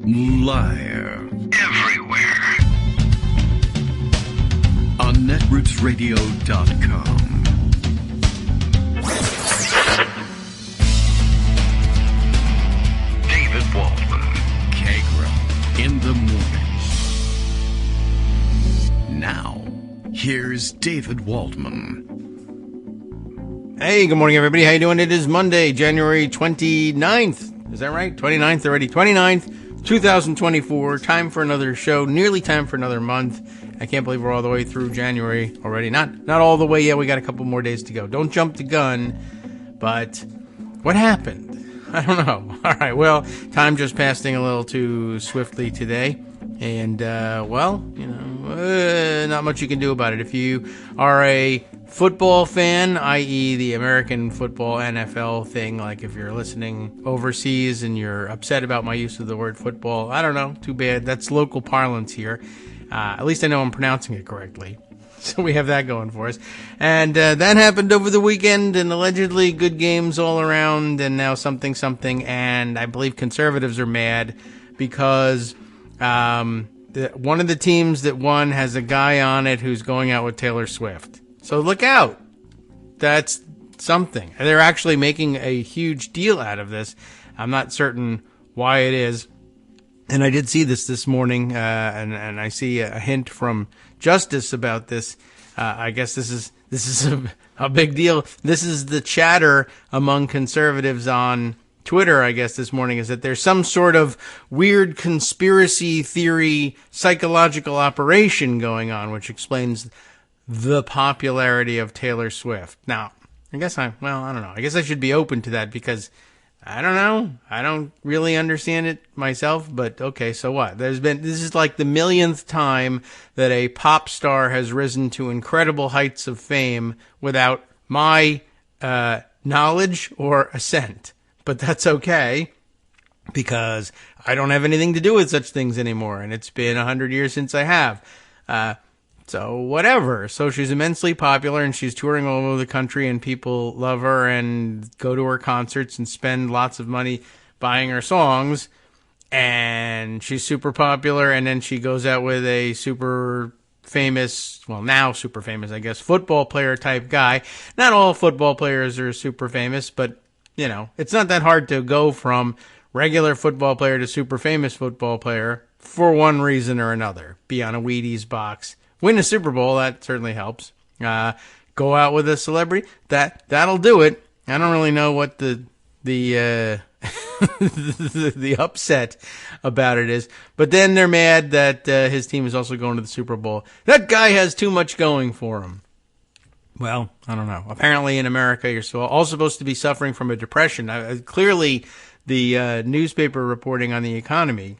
Live. Everywhere. On netrootsradio.com. David Waldman. Kagro. In the morning. Now, here's David Waldman. Hey, good morning, everybody. How you doing? It is Monday, January 29th. Is that right? 29th already. 29th, 2024. Time for another show. Nearly time for another month. I can't believe we're all the way through January already. Not all the way yet. We got a couple more days to go. Don't jump the gun. But what happened? I don't know. All right. Well, time just passing a little too swiftly today. And, not much you can do about it. If you are a football fan, i.e. the American football NFL thing, like if you're listening overseas and you're upset about my use of the word football, I don't know, too bad. That's local parlance here. At least I know I'm pronouncing it correctly. So we have that going for us. And that happened over the weekend, and allegedly good games all around, and now something, and I believe conservatives are mad because one of the teams that won has a guy on it who's going out with Taylor Swift. So look out. That's something. They're actually making a huge deal out of this. I'm not certain why it is. And I did see this morning, and I see a hint from Justice about this. I guess this is a big deal. This is the chatter among conservatives on Twitter, I guess, this morning, is that there's some sort of weird conspiracy theory psychological operation going on, which explains the popularity of Taylor Swift. Now, I don't know. I guess I should be open to that because I don't know. I don't really understand it myself, but okay, so what? This is like the millionth time that a pop star has risen to incredible heights of fame without my knowledge or assent. But that's okay, because I don't have anything to do with such things anymore, and it's been 100 years since I have. So whatever. So she's immensely popular, and she's touring all over the country, and people love her and go to her concerts and spend lots of money buying her songs. And she's super popular, and then she goes out with a super famous, well, now super famous, I guess, football player type guy. Not all football players are super famous, but you know, it's not that hard to go from regular football player to super famous football player for one reason or another. Be on a Wheaties box, win a Super Bowl, that certainly helps. Go out with a celebrity, that'll do it. I don't really know what the the upset about it is, but then they're mad that his team is also going to the Super Bowl. That guy has too much going for him. Well, I don't know. Apparently in America, you're all supposed to be suffering from a depression. Clearly, the newspaper reporting on the economy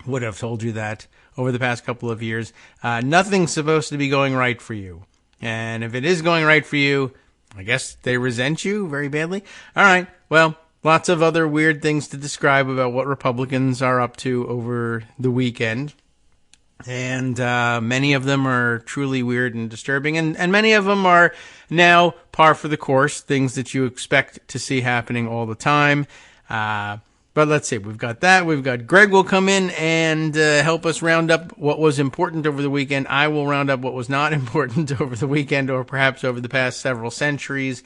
would have told you that over the past couple of years. Nothing's supposed to be going right for you. And if it is going right for you, I guess they resent you very badly. All right. Well, lots of other weird things to describe about what Republicans are up to over the weekend. And many of them are truly weird and disturbing, and many of them are now par for the course, things that you expect to see happening all the time. But let's see, we've got that. We've got Greg will come in and help us round up what was important over the weekend. I will round up what was not important over the weekend, or perhaps over the past several centuries,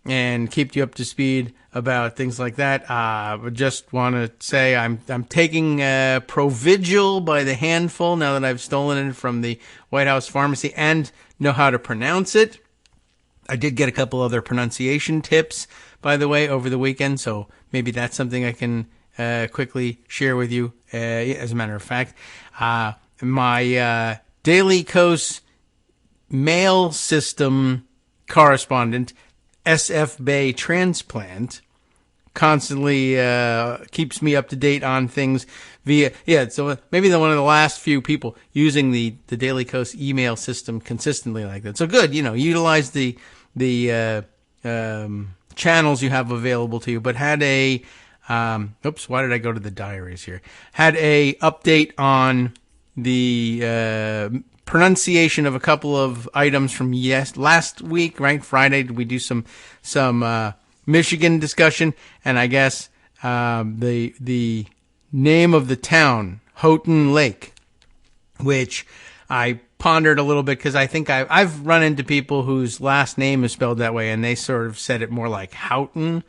and keep you up to speed about things like that. But just want to say I'm taking Provigil by the handful now that I've stolen it from the White House pharmacy and know how to pronounce it. I did get a couple other pronunciation tips, by the way, over the weekend, so maybe that's something I can quickly share with you. As a matter of fact, my Daily Kos mail system correspondent, SF Bay Transplant, constantly keeps me up to date on things via, so maybe one of the last few people using the Daily Kos email system consistently like that. So good, utilize the channels you have available to you, but had a, why did I go to the diaries here? Had a update on the pronunciation of a couple of items from last week, right? Friday, did we do some Michigan discussion? And I guess the name of the town, Houghton Lake, which I pondered a little bit because I think I've run into people whose last name is spelled that way, and they sort of said it more like Houghton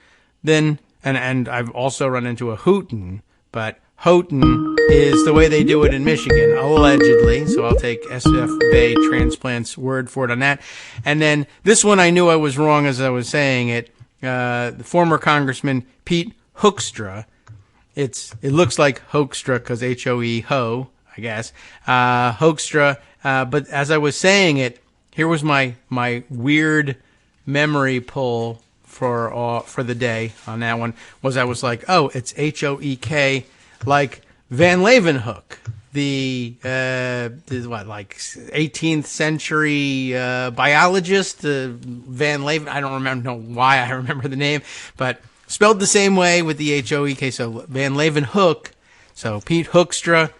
than, and I've also run into a Houghton, but Houghton is the way they do it in Michigan, allegedly. So I'll take SF Bay Transplant's word for it on that. And then this one I knew I was wrong as I was saying it. The former Congressman Pete Hoekstra. It looks like Hoekstra because H-O-E, ho, I guess. Hoekstra. But as I was saying it, here was my weird memory pull for the day on that one. I was like, oh, it's H-O-E-K, like Van Leeuwenhoek, the 18th century biologist, Van Leeuwen. I don't know why I remember the name, but spelled the same way with the H-O-E-K. So Van Leeuwenhoek. So Pete Hoekstra.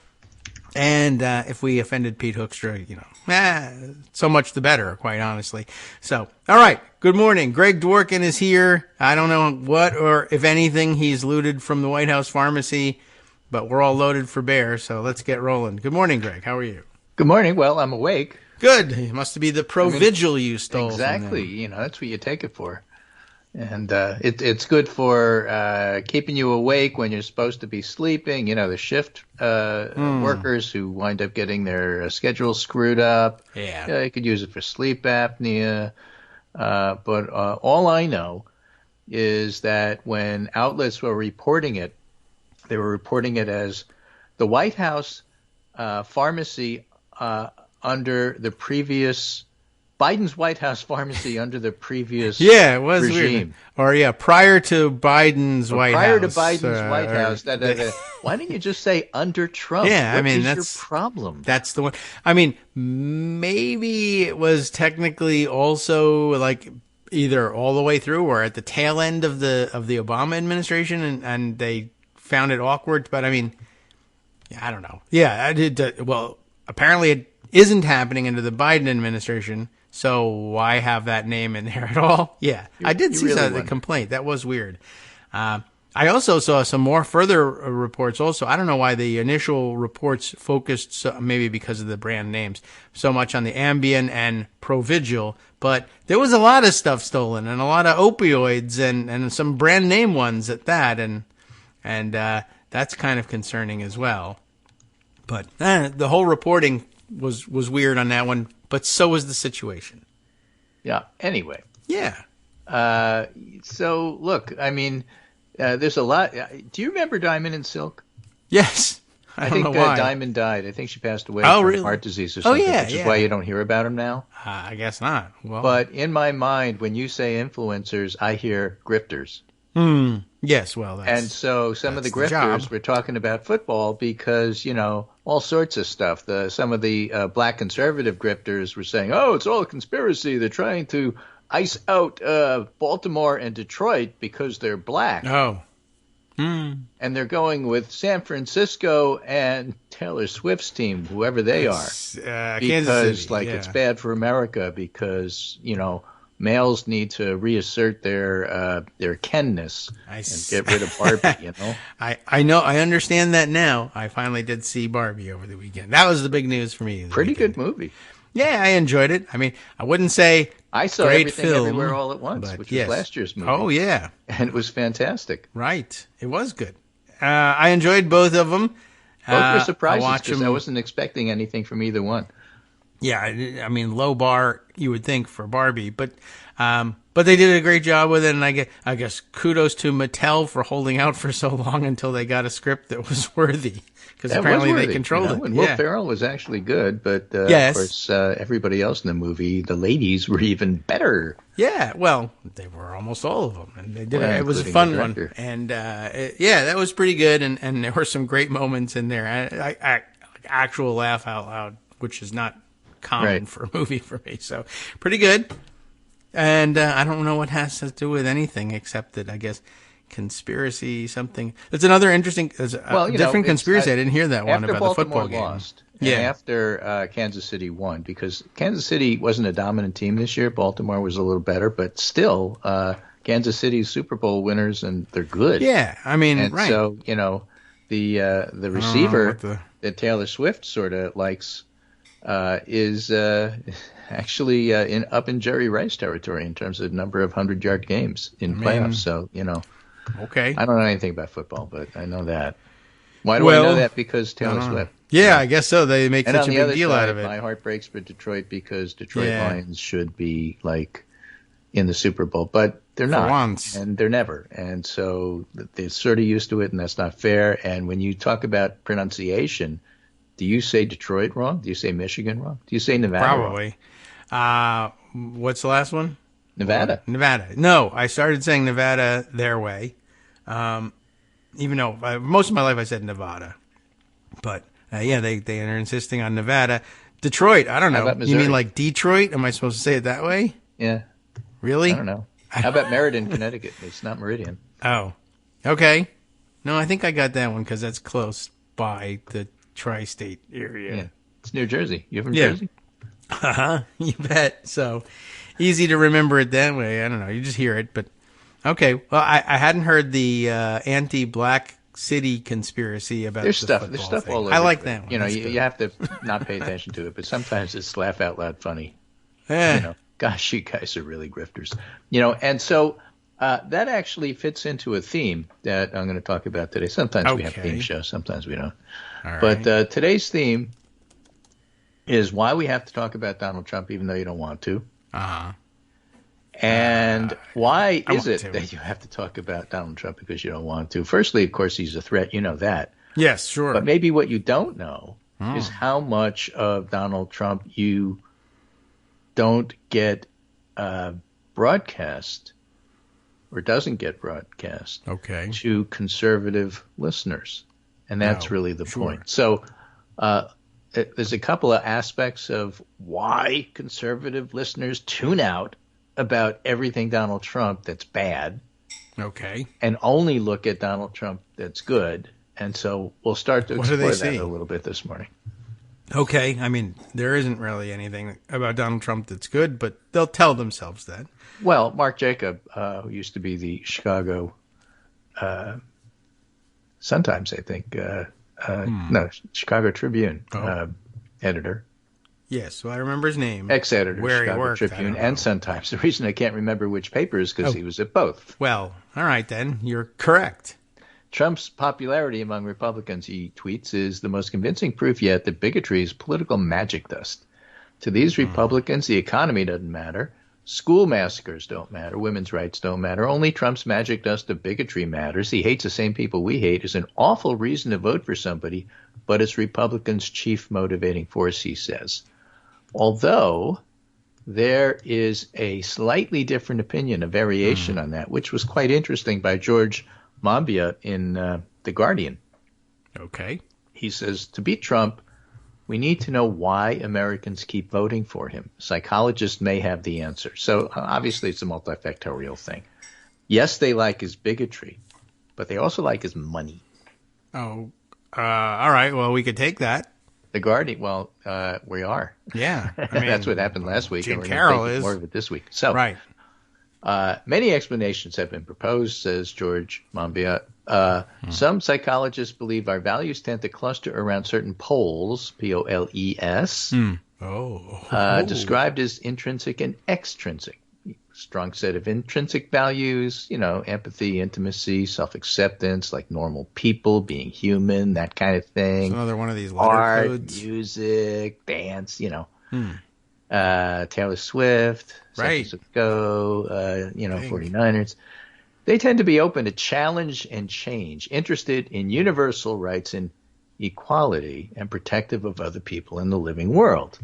And if we offended Pete Hoekstra, so much the better, quite honestly. So, all right. Good morning. Greg Dworkin is here. I don't know what or if anything he's looted from the White House pharmacy, but we're all loaded for bear, so let's get rolling. Good morning, Greg. How are you? Good morning. Well, I'm awake. Good. It must be the Provigil you stole. Exactly. That's what you take it for. And it's good for keeping you awake when you're supposed to be sleeping. The shift workers who wind up getting their schedule screwed up. Yeah. They could use it for sleep apnea. But all I know is that when outlets were reporting it, they were reporting it as the White House pharmacy under the previous Biden's White House pharmacy under the previous it was regime. Weird. Or prior to Biden's White House. Prior to Biden's White House. Why didn't you just say under Trump? Yeah, what is that's your problem. That's the one. Maybe it was technically also like either all the way through or at the tail end of the Obama administration, and they found it awkward. But I don't know. Yeah, I did. Well, apparently it isn't happening under the Biden administration. So why have that name in there at all? Yeah, I did see the complaint. That was weird. I also saw some more further reports also. I don't know why the initial reports focused, maybe because of the brand names, so much on the Ambien and Provigil. But there was a lot of stuff stolen and a lot of opioids and some brand name ones at that. And that's kind of concerning as well. But the whole reporting was weird on that one. But so was the situation. Yeah. Anyway. Yeah. So look, there's a lot. Do you remember Diamond and Silk? Yes. I don't know why. Diamond died. I think she passed away from really? Heart disease or something, which is why you don't hear about him now. I guess not. Well, but in my mind, when you say influencers, I hear grifters. Yes, well, and so some of the grifters were talking about football because, all sorts of stuff. Some of the black conservative grifters were saying, oh, it's all a conspiracy. They're trying to ice out Baltimore and Detroit because they're black. Oh. And they're going with San Francisco and Taylor Swift's team, whoever they are. Because, it's bad for America because, males need to reassert their Kenness and get rid of Barbie, I know. I understand that now. I finally did see Barbie over the weekend. That was the big news for me. Pretty good movie. Yeah, I enjoyed it. I wouldn't say I saw great Everything film, Everywhere All at Once, which was last year's movie. Oh, yeah. And it was fantastic. Right. It was good. I enjoyed both of them. Both were surprises because I wasn't expecting anything from either one. Yeah, low bar you would think for Barbie, but they did a great job with it, and I guess kudos to Mattel for holding out for so long until they got a script that was worthy, because apparently they controlled it. And Will Ferrell was actually good, but of course everybody else in the movie, the ladies, were even better. Yeah, well, they were almost all of them, and they did. It was a fun one, and that was pretty good, and there were some great moments in there. I actual laugh out loud, which is not common for a movie for me, so pretty good. And I don't know what has to do with anything except that I guess conspiracy something. It's another interesting, different conspiracy. I didn't hear that one about Baltimore the football game. Lost, and after Kansas City won, because Kansas City wasn't a dominant team this year. Baltimore was a little better, but still, Kansas City's Super Bowl winners, and they're good. Yeah, right. So The receiver that Taylor Swift sort of likes is actually up in Jerry Rice territory in terms of number of 100-yard games in playoffs. So, Okay. I don't know anything about football, but I know that. Why do I know that? Because Taylor Swift. Yeah, I guess so. They make such a big deal out of it. My heart breaks for Detroit because Detroit Lions should be like in the Super Bowl, but they're not, and they're never. And so they're sort of used to it, and that's not fair. And when you talk about pronunciation, do you say Detroit wrong? Do you say Michigan wrong? Do you say Nevada Probably. What's the last one? Nevada. Nevada. No, I started saying Nevada their way. Even though most of my life I said Nevada. But, they are insisting on Nevada. Detroit, I don't know. How about Missouri? You mean like Detroit? Am I supposed to say it that way? Yeah. Really? I don't know. How about Meriden, Connecticut? It's not Meridian. Oh, okay. No, I think I got that one because that's close by the tri-state area. Yeah. It's New Jersey. You from Jersey? Uh-huh. You bet. So easy to remember it that way. I don't know. You just hear it, but okay. Well, I hadn't heard the anti-black city conspiracy about there's the stuff thing. all over. I like that one. You have to not pay attention to it, but sometimes it's laugh out loud funny. Yeah. Gosh, you guys are really grifters. And so that actually fits into a theme that I'm going to talk about today. Sometimes we have theme shows, sometimes we don't. All but today's theme is why we have to talk about Donald Trump even though you don't want to. Uh-huh. And why is it that you have to talk about Donald Trump because you don't want to? Firstly, of course, he's a threat. You know that. Yes, sure. But maybe what you don't know is how much of Donald Trump you don't get broadcast or doesn't get broadcast to conservative listeners. And that's really the point. So there's a couple of aspects of why conservative listeners tune out about everything Donald Trump that's bad. Okay. And only look at Donald Trump that's good. And so we'll start to explore that a little bit this morning. Okay. I mean, there isn't really anything about Donald Trump that's good, but they'll tell themselves that. Well, Mark Jacob, who used to be the Chicago Sun-Times, I think, Chicago Tribune editor. Yes, well, I remember his name. Ex-editor, where Chicago he worked, Tribune and Sun-Times. The reason I can't remember which paper is because he was at both. Well, all right then. You're correct. Trump's popularity among Republicans, he tweets, is the most convincing proof yet that bigotry is political magic dust. To these Republicans, the economy doesn't matter. School massacres don't matter. Women's rights don't matter. Only Trump's magic dust of bigotry matters. He hates the same people we hate is an awful reason to vote for somebody, but it's Republicans' chief motivating force, he says. Although there is a slightly different opinion, a variation on that, which was quite interesting by George Monbiot in The Guardian. Okay. He says, to beat Trump, we need to know why Americans keep voting for him. Psychologists may have the answer. So obviously it's a multifactorial thing. Yes, they like his bigotry, but they also like his money. Oh, all right. Well, we could take that. The Guardian, we are. Yeah. I mean, that's what happened last week. Jim and Carroll is. More of it this week. So, right. Many explanations have been proposed, says George Monbiot. Some psychologists believe our values tend to cluster around certain poles, P-O-L-E-S, described as intrinsic and extrinsic. Strong set of intrinsic values, empathy, intimacy, self-acceptance, like normal people, being human, that kind of thing. It's another one of these letter art, codes. music, dance, Taylor Swift, right. Go, 49ers. They tend to be open to challenge and change, interested in universal rights and equality, and protective of other people in the living world.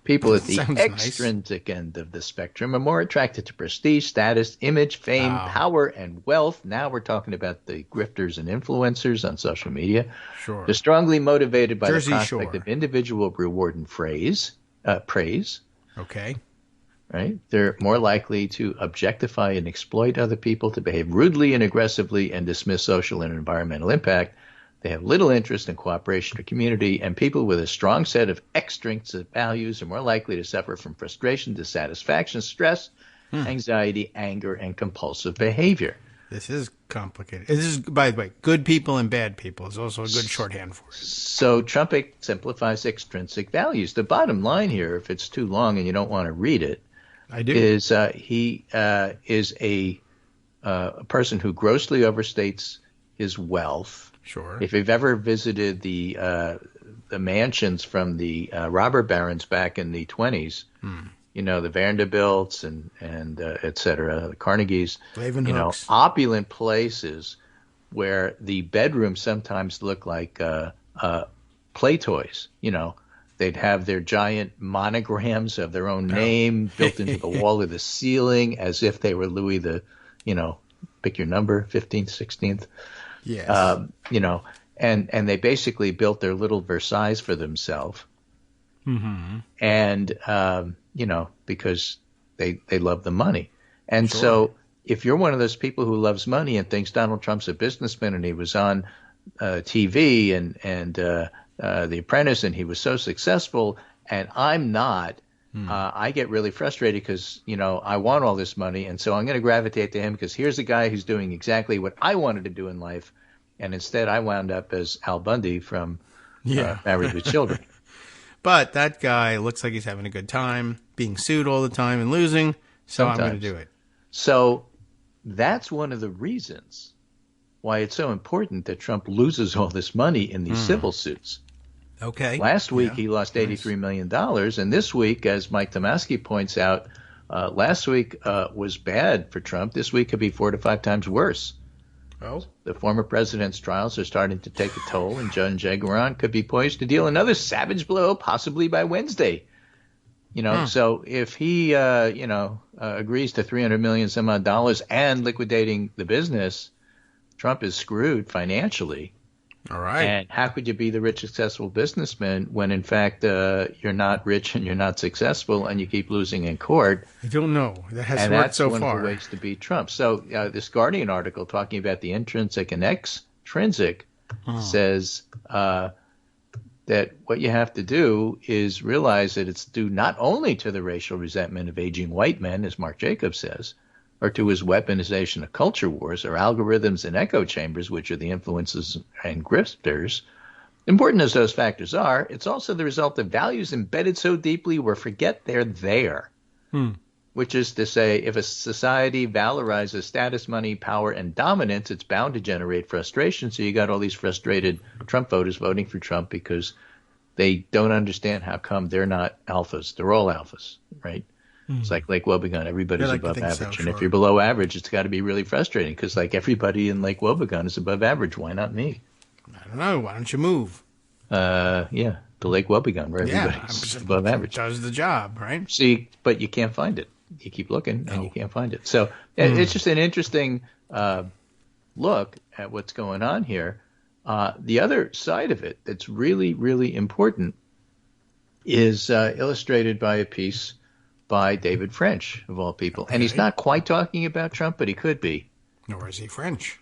People at the extrinsic end of the spectrum are more attracted to prestige, status, image, fame, power, and wealth. Now we're talking about the grifters and influencers on social media. Sure. They're strongly motivated by Jersey the prospect Shore. of individual reward and praise. Okay. Right? They're more likely to objectify and exploit other people, to behave rudely and aggressively, and dismiss social and environmental impact. They have little interest in cooperation or community, and people with a strong set of extrinsic values are more likely to suffer from frustration, dissatisfaction, stress, anxiety, anger, and compulsive behavior. This is complicated. This is, by the way, good people and bad people is also a good shorthand for it. So Trump simplifies extrinsic values. The bottom line here, if it's too long and you don't want to read it, I do. is he is a person who grossly overstates his wealth. Sure. If you've ever visited the mansions from the robber barons back in the 20s, you know, the Vanderbilts and et cetera, the Carnegies, you know, opulent places where the bedrooms sometimes look like play toys. You know, they'd have their giant monograms of their own name built into the wall of the ceiling as if they were Louis the, you know, pick your number, 15th, 16th. Yes. You know, and they basically built their little Versailles for themselves. Mm-hmm. And, you know, because they love the money. And so if you're one of those people who loves money and thinks Donald Trump's a businessman and he was on TV and The Apprentice and he was so successful and I'm not, I get really frustrated because, you know, I want all this money. And so I'm going to gravitate to him because here's a guy who's doing exactly what I wanted to do in life. And instead I wound up as Al Bundy from Married with Children. But that guy looks like he's having a good time, being sued all the time and losing, so I'm going to do it. So that's one of the reasons why it's so important that Trump loses all this money in these civil suits. Okay. Last week he lost $83 million, and this week, as Mike Tomasky points out, last week was bad for Trump. This week could be 4 to 5 times worse. Oh. The former president's trials are starting to take a toll, and Judge Engoron could be poised to deal another savage blow, possibly by Wednesday. You know, so if he, agrees to $300 million some odd dollars and liquidating the business, Trump is screwed financially. All right. And how could you be the rich, successful businessman when, in fact, you're not rich and you're not successful and you keep losing in court? I don't know. That has and worked that's so one far. of the ways to beat Trump. So this Guardian article talking about the intrinsic and extrinsic says that what you have to do is realize that it's due not only to the racial resentment of aging white men, as Mark Jacobs says, or to his weaponization of culture wars or algorithms and echo chambers, which are the influences and grifters. Important as those factors are, it's also the result of values embedded so deeply we forget they're there. Which is to say, if a society valorizes status, money, power, and dominance, it's bound to generate frustration. So you got all these frustrated Trump voters voting for Trump because they don't understand how come they're not alphas. They're all alphas, right? It's like Lake Wobegon. Everybody's above average. And if you're below average, it's got to be really frustrating because like everybody in Lake Wobegon is above average. Why not me? I don't know. Why don't you move? To Lake Wobegon where everybody's above average. Does the job, right? See, but you can't find it. You keep looking and you can't find it. So it's just an interesting look at what's going on here. The other side of it that's really, really important is illustrated by a piece by David French, of all people. Okay. And he's not quite talking about Trump, but he could be. Nor is he French.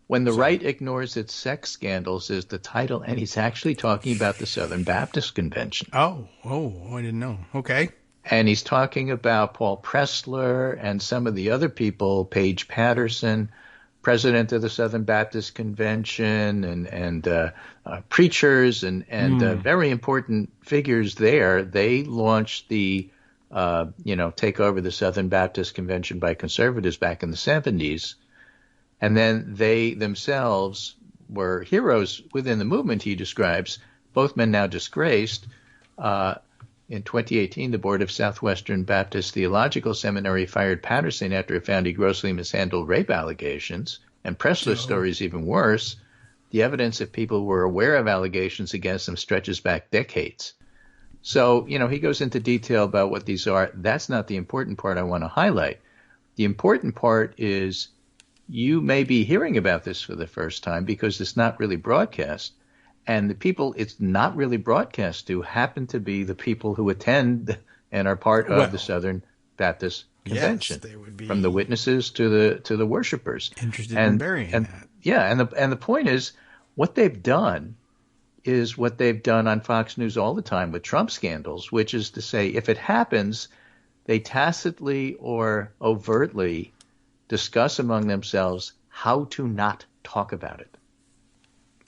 When the right ignores its sex scandals is the title, and he's actually talking about the Southern Baptist Convention. Oh, I didn't know. Okay. And he's talking about Paul Pressler and some of the other people, Paige Patterson, president of the Southern Baptist Convention, and preachers and very important figures there. They launched the take over the Southern Baptist Convention by conservatives back in the 70s. And then they themselves were heroes within the movement, he describes, both men now disgraced. In 2018, the board of Southwestern Baptist Theological Seminary fired Patterson after it found he grossly mishandled rape allegations. And Pressler's story is even worse. The evidence that people were aware of allegations against him stretches back decades. So, he goes into detail about what these are. That's not the important part I want to highlight. The important part is you may be hearing about this for the first time because it's not really broadcast. And the people it's not really broadcast to happen to be the people who attend and are part of the Southern Baptist Convention. Yes, they would be, from the witnesses to the worshipers. Interested in burying that. Yeah, and the point is, what they've done is what they've done on Fox News all the time with Trump scandals, which is to say, if it happens, they tacitly or overtly discuss among themselves how to not talk about it.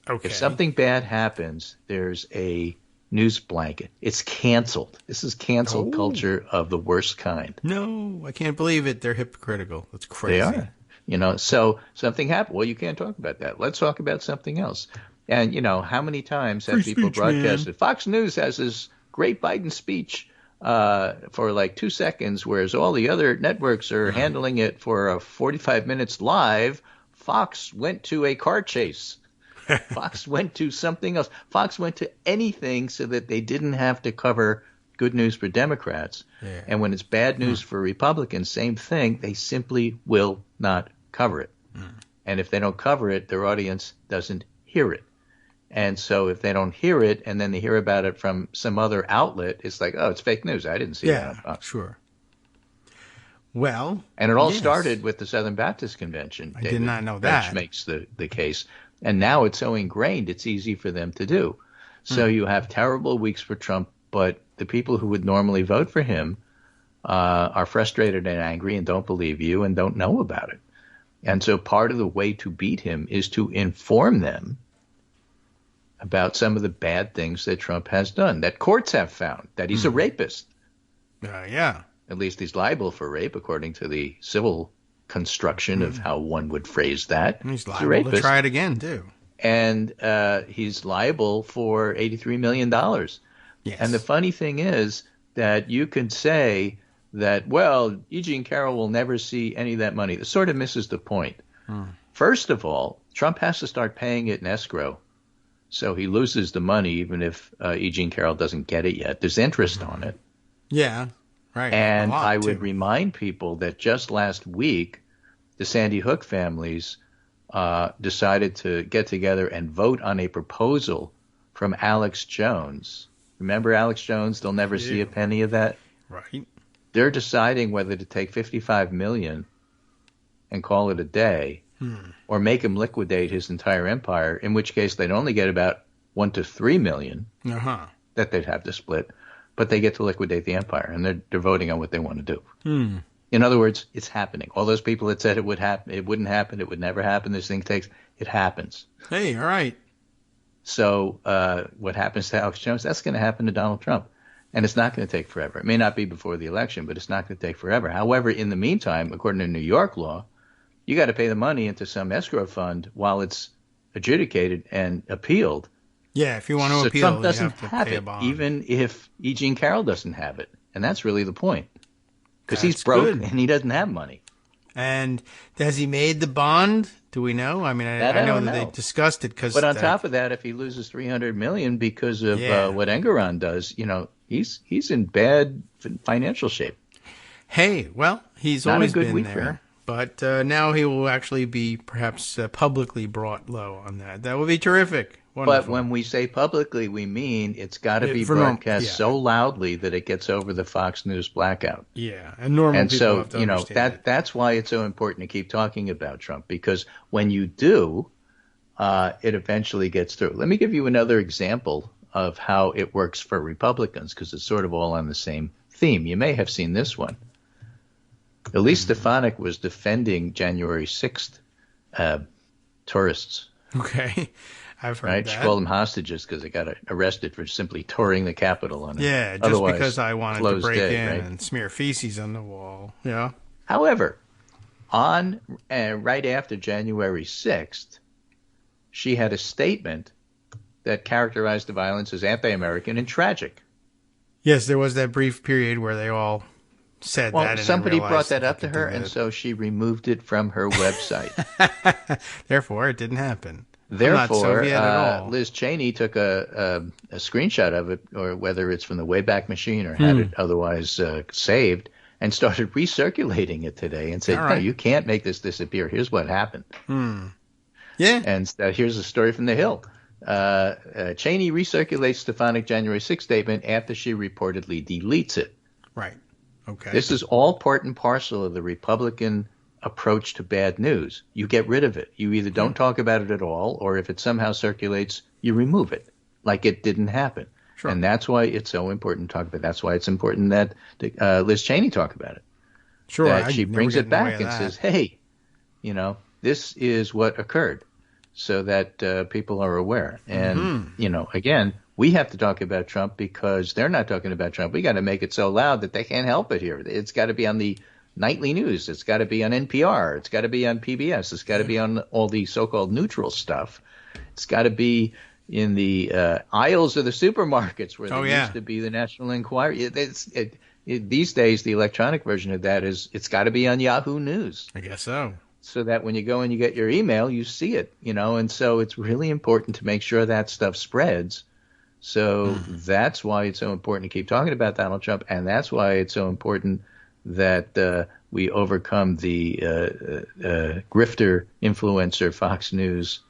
Okay. If something bad happens, there's a news blanket. It's canceled. This is cancel culture of the worst kind. No, I can't believe it. They're hypocritical. That's crazy. They are. So something happened. Well, you can't talk about that. Let's talk about something else. And, how many times have people broadcasted? Fox News has this great Biden speech for like 2 seconds, whereas all the other networks are handling it for 45 minutes live. Fox went to a car chase. Fox went to something else. Fox went to anything so that they didn't have to cover good news for Democrats. Yeah. And when it's bad news for Republicans, same thing. They simply will not cover it. And if they don't cover it, their audience doesn't hear it. And so if they don't hear it and then they hear about it from some other outlet, it's like, oh, it's fake news. I didn't see that on Fox. Sure. Well, and it all started with the Southern Baptist Convention. I did not know that. Which makes the case. And now it's so ingrained, it's easy for them to do. So you have terrible weeks for Trump, but the people who would normally vote for him are frustrated and angry and don't believe you and don't know about it. And so part of the way to beat him is to inform them about some of the bad things that Trump has done, that courts have found, that he's a rapist. Yeah. At least he's liable for rape, according to the civil construction of how one would phrase that. And he's liable to try it again, too. And he's liable for $83 million. Yes. And the funny thing is that you can say that, well, Eugene Carroll will never see any of that money. This sort of misses the point. First of all, Trump has to start paying it in escrow. So he loses the money even if Eugene Carroll doesn't get it yet. There's interest on it. Yeah, right. And I would remind people that just last week, the Sandy Hook families decided to get together and vote on a proposal from Alex Jones. Remember Alex Jones? They'll never see a penny of that. Right. They're deciding whether to take $55 million and call it a day or make him liquidate his entire empire, in which case they'd only get about $1 to $3 million that they'd have to split, but they get to liquidate the empire, and they're voting on what they want to do. In other words, it's happening. All those people that said it would happen, it wouldn't happen, it would never happen, this thing takes, it happens. Hey, all right. So what happens to Alex Jones, that's going to happen to Donald Trump. And it's not going to take forever. It may not be before the election, but it's not going to take forever. However, in the meantime, according to New York law, you got to pay the money into some escrow fund while it's adjudicated and appealed. Yeah, if you want to appeal, Trump doesn't you have to have pay it, a bond. even if Eugene Carroll doesn't have it. And that's really the point. Because he's broke and he doesn't have money. And has he made the bond? Do we know? I mean, I know that they discussed it. But on top of that, if he loses $300 million because of what Engoron does, he's in bad financial shape. Hey, well, he's always been there. But now he will actually be perhaps publicly brought low on that. That would be terrific. Wonderful. But when we say publicly, we mean it's got to be broadcast so loudly that it gets over the Fox News blackout. Yeah, and normal people have to understand it. That's why it's so important to keep talking about Trump, because when you do, it eventually gets through. Let me give you another example of how it works for Republicans, because it's sort of all on the same theme. You may have seen this one. Elise Stefanik was defending January 6th tourists. Okay. I've heard that. She called them hostages because they got arrested for simply touring the Capitol on just because I wanted to break in and smear feces on the wall. Yeah. However, on right after January 6th, she had a statement that characterized the violence as anti-American and tragic. Yes, there was that brief period where they all said that. And somebody brought that up to her, and so she removed it from her website. Therefore, it didn't happen. Therefore, Liz Cheney took a screenshot of it, or whether it's from the Wayback Machine or had it otherwise saved, and started recirculating it today and said, no, you can't make this disappear. Here's what happened. Yeah. And here's a story from The Hill. Cheney recirculates Stefanik January 6th statement after she reportedly deletes it. Right. Okay. This is all part and parcel of the Republican approach to bad news. You get rid of it. You either don't talk about it at all, or if it somehow circulates, you remove it, like it didn't happen. Sure. And that's why it's so important to talk about it. That's why it's important that Liz Cheney talk about it. Sure. That she brings it back and says, hey, this is what occurred, so that people are aware. And, again, we have to talk about Trump because they're not talking about Trump. We got to make it so loud that they can't help it here. It's got to be on the nightly news. It's got to be on NPR. It's got to be on PBS. It's got to be on all the so-called neutral stuff. It's got to be in the aisles of the supermarkets where there used to be the National Enquirer. These days, the electronic version of that is it's got to be on Yahoo News. I guess so. So that when you go and you get your email, you see it, and so it's really important to make sure that stuff spreads. So that's why it's so important to keep talking about Donald Trump, and that's why it's so important that we overcome the grifter influencer Fox News,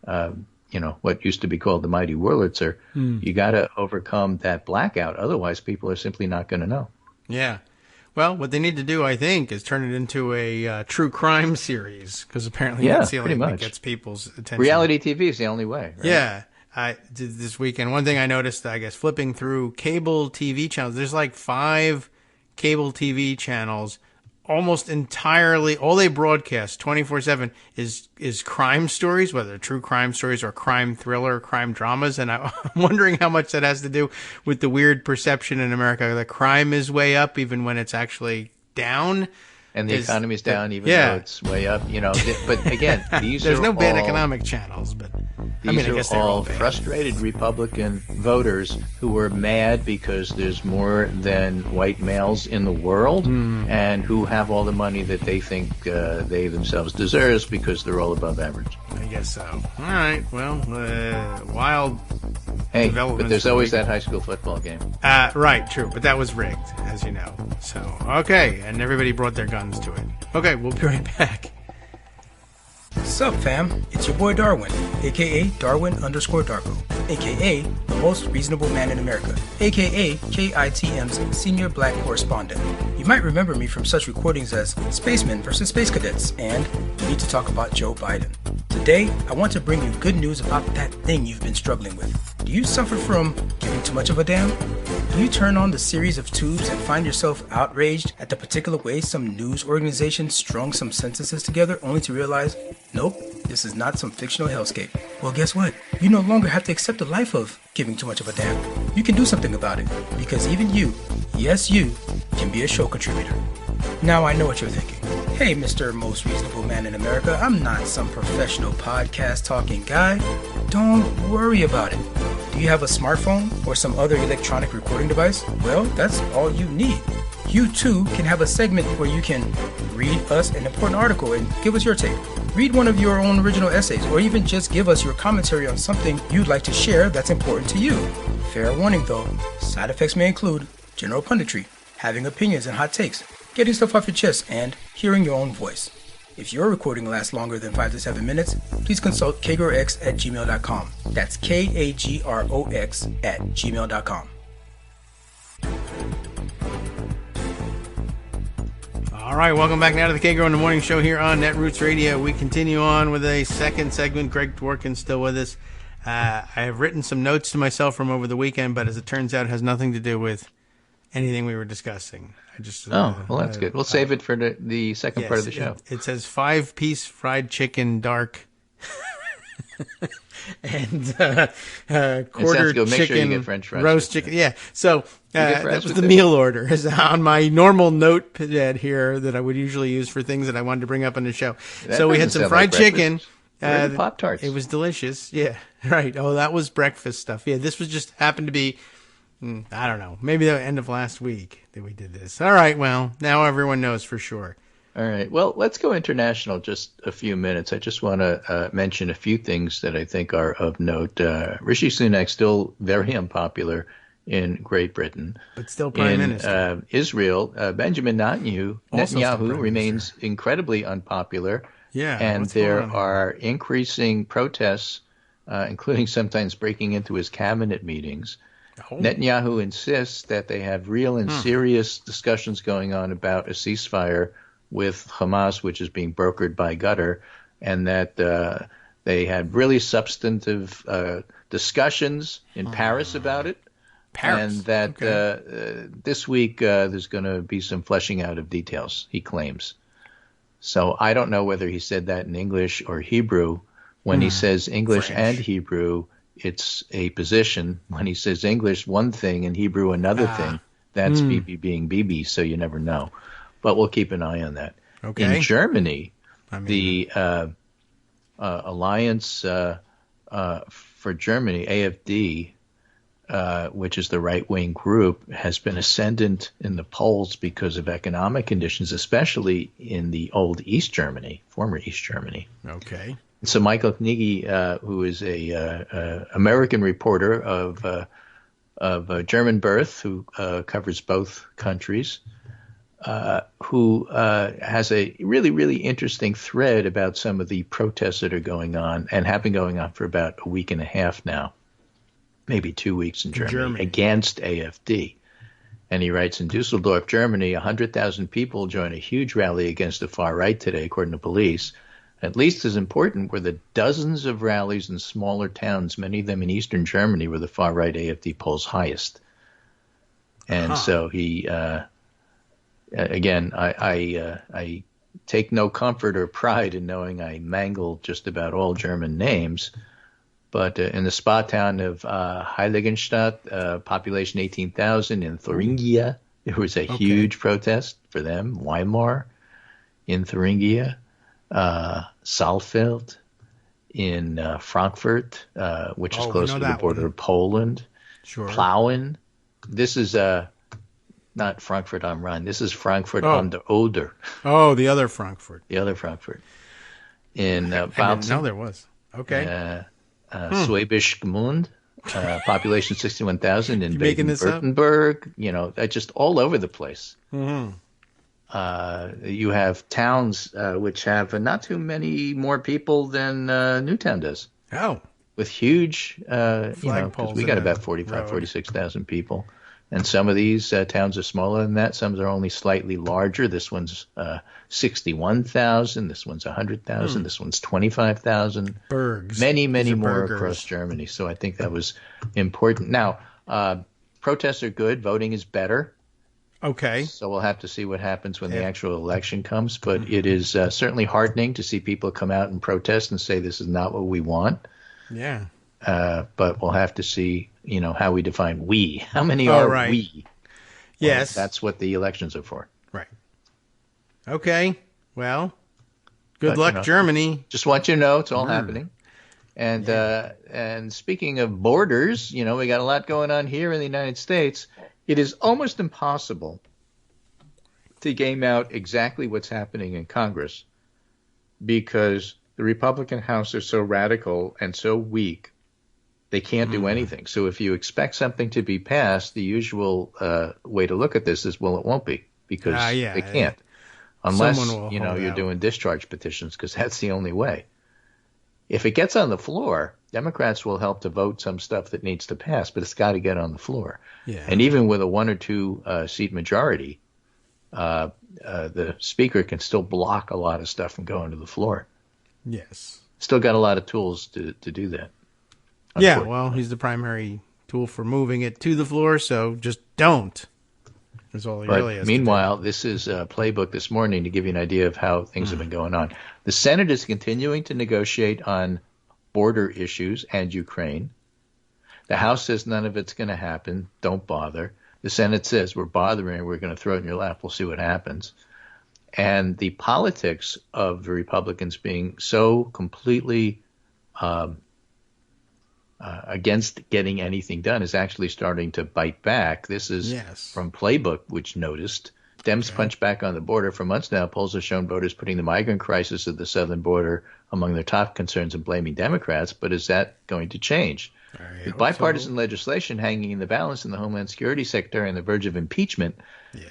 what used to be called the mighty Wurlitzer. You got to overcome that blackout. Otherwise, people are simply not going to know. Yeah. Well, what they need to do, I think, is turn it into a true crime series, because apparently that's the only thing that gets people's attention. Reality TV is the only way, right? Yeah. I did this weekend. One thing I noticed, I guess, flipping through cable TV channels, there's like 5 cable TV channels, almost entirely, all they broadcast 24/7 is crime stories, whether true crime stories or crime thriller, crime dramas. And I'm wondering how much that has to do with the weird perception in America that crime is way up even when it's actually down. And the economy's down even though it's way up, But again, there's no bad economic channels, but I guess they're all frustrated Republican voters who were mad because there's more than white males in the world and who have all the money that they think they themselves deserve because they're all above average. I guess so. All right. Well, wild developments. But there's always that high school football game. Right, true. But that was rigged, as you know. So, okay. And everybody brought their guns to it. Okay, we'll be right back. Sup fam, it's your boy Darwin, aka Darwin_Darko, aka the most reasonable man in America, aka KITM's senior black correspondent. You might remember me from such recordings as Spacemen vs. Space Cadets and We Need to Talk About Joe Biden. Today, I want to bring you good news about that thing you've been struggling with. Do you suffer from giving too much of a damn? Do you turn on the series of tubes and find yourself outraged at the particular way some news organization strung some sentences together only to realize, nope, this is not some fictional hellscape? Well, guess what? You no longer have to accept the life of giving too much of a damn. You can do something about it, because even you, yes you, can be a show contributor. Now I know what you're thinking. Hey, Mr. Most Reasonable Man in America, I'm not some professional podcast talking guy. Don't worry about it. Do you have a smartphone or some other electronic recording device? Well, that's all you need. You too can have a segment where you can read us an important article and give us your take. Read one of your own original essays, or even just give us your commentary on something you'd like to share that's important to you. Fair warning though, side effects may include general punditry, having opinions and hot takes, getting stuff off your chest, and hearing your own voice. If your recording lasts longer than 5 to 7 minutes, please consult kagrox@gmail.com. That's KAGROX@gmail.com. All right, welcome back now to the Kagro in the Morning Show here on Netroots Radio. We continue on with a second segment. Greg Dworkin still with us. I have written some notes to myself from over the weekend, but as it turns out, it has nothing to do with anything we were discussing. Well, that's good. We'll save it for the second part of the show. It says 5-piece fried chicken dark and quarter good. Make chicken sure you get French fries. Roast chicken. Yeah. So that was the meal order. Is on my normal notepad here that I would usually use for things that I wanted to bring up on the show. So we had some fried chicken. Pop-Tarts. It was delicious. Yeah. Right. Oh, that was breakfast stuff. Yeah. This was just happened to be, I don't know, maybe the end of last week that we did this. All right. Well, now everyone knows for sure. All right. Well, let's go international just a few minutes. I just want to mention a few things that I think are of note. Rishi Sunak still very unpopular in Great Britain. But still Prime Minister. Israel, Benjamin Netanyahu remains incredibly unpopular. Yeah. And there are increasing protests, including sometimes breaking into his cabinet meetings. Oh. Netanyahu insists that they have real and serious discussions going on about a ceasefire with Hamas, which is being brokered by Qatar, and that they had really substantive discussions in Paris about it. And that this week there's going to be some fleshing out of details, he claims. So I don't know whether he said that in English or Hebrew. When he says English French. and Hebrew, it's a position. When he says English, one thing, and Hebrew, another thing, that's Bibi being Bibi, so you never know. But we'll keep an eye on that. Okay. In Germany, the Alliance for Germany, AfD, which is the right-wing group, has been ascendant in the polls because of economic conditions, especially in the old East Germany, former East Germany. Okay. So Michael Knigge, who is a American reporter of German birth, who covers both countries, who has a really, really interesting thread about some of the protests that are going on and have been going on for about a week and a half now, maybe 2 weeks in Germany. Against AfD. And he writes, in Dusseldorf, Germany, 100,000 people joined a huge rally against the far right today, according to police. At least as important were the dozens of rallies in smaller towns, many of them in eastern Germany, where the far-right AfD polls highest. And so he, again, I take no comfort or pride in knowing I mangle just about all German names. But in the spa town of Heiligenstadt, population 18,000, in Thuringia, there was a huge protest for them. Weimar in Thuringia. Saalfeld in Frankfurt, which is close to the border of Poland. Sure. Plauen. This is not Frankfurt am Rhein. This is Frankfurt am der Oder. Oh, the other Frankfurt. The other Frankfurt. In I didn't know there was. Okay. Schwäbisch Gmünd, population 61,000 in Baden-Württemberg. You know, just all over the place. Mm-hmm. You have towns which have not too many more people than Newtown does. Oh. With huge, because we got about 46,000 people. And some of these towns are smaller than that. Some are only slightly larger. This one's 61,000. This one's 100,000. This one's 25,000. Bergs. Many more across Germany. So I think that was important. Now, protests are good. Voting is better. Okay. So we'll have to see what happens when the actual election comes. But it is certainly heartening to see people come out and protest and say this is not what we want. Yeah. But we'll have to see, how we define we. How many are we? Yes. Well, that's what the elections are for. Right. Okay. Well, good luck, Germany. Just want you to know it's all happening. And and speaking of borders, we got a lot going on here in the United States. It is almost impossible to game out exactly what's happening in Congress because the Republican House are so radical and so weak, they can't do anything. So if you expect something to be passed, the usual way to look at this is, well, it won't be because they can't. Unless, you're doing discharge petitions because that's the only way. If it gets on the floor, Democrats will help to vote some stuff that needs to pass, but it's got to get on the floor. Yeah. And even with a 1 or 2 seat majority, the speaker can still block a lot of stuff from going to the floor. Yes. Still got a lot of tools to do that. Yeah, well, he's the primary tool for moving it to the floor, so just don't. That's all he really has meanwhile, this is a playbook this morning to give you an idea of how things have been going on. The Senate is continuing to negotiate on border issues and Ukraine. The House says none of it's going to happen. Don't bother. The Senate says we're bothering. We're going to throw it in your lap. We'll see what happens. And the politics of the Republicans being so completely against getting anything done is actually starting to bite back. This is from Playbook, which noticed Dems punch back on the border. For months now, polls have shown voters putting the migrant crisis at the southern border among their top concerns and blaming Democrats. But is that going to change? With bipartisan legislation hanging in the balance in the Homeland Security sector and the verge of impeachment,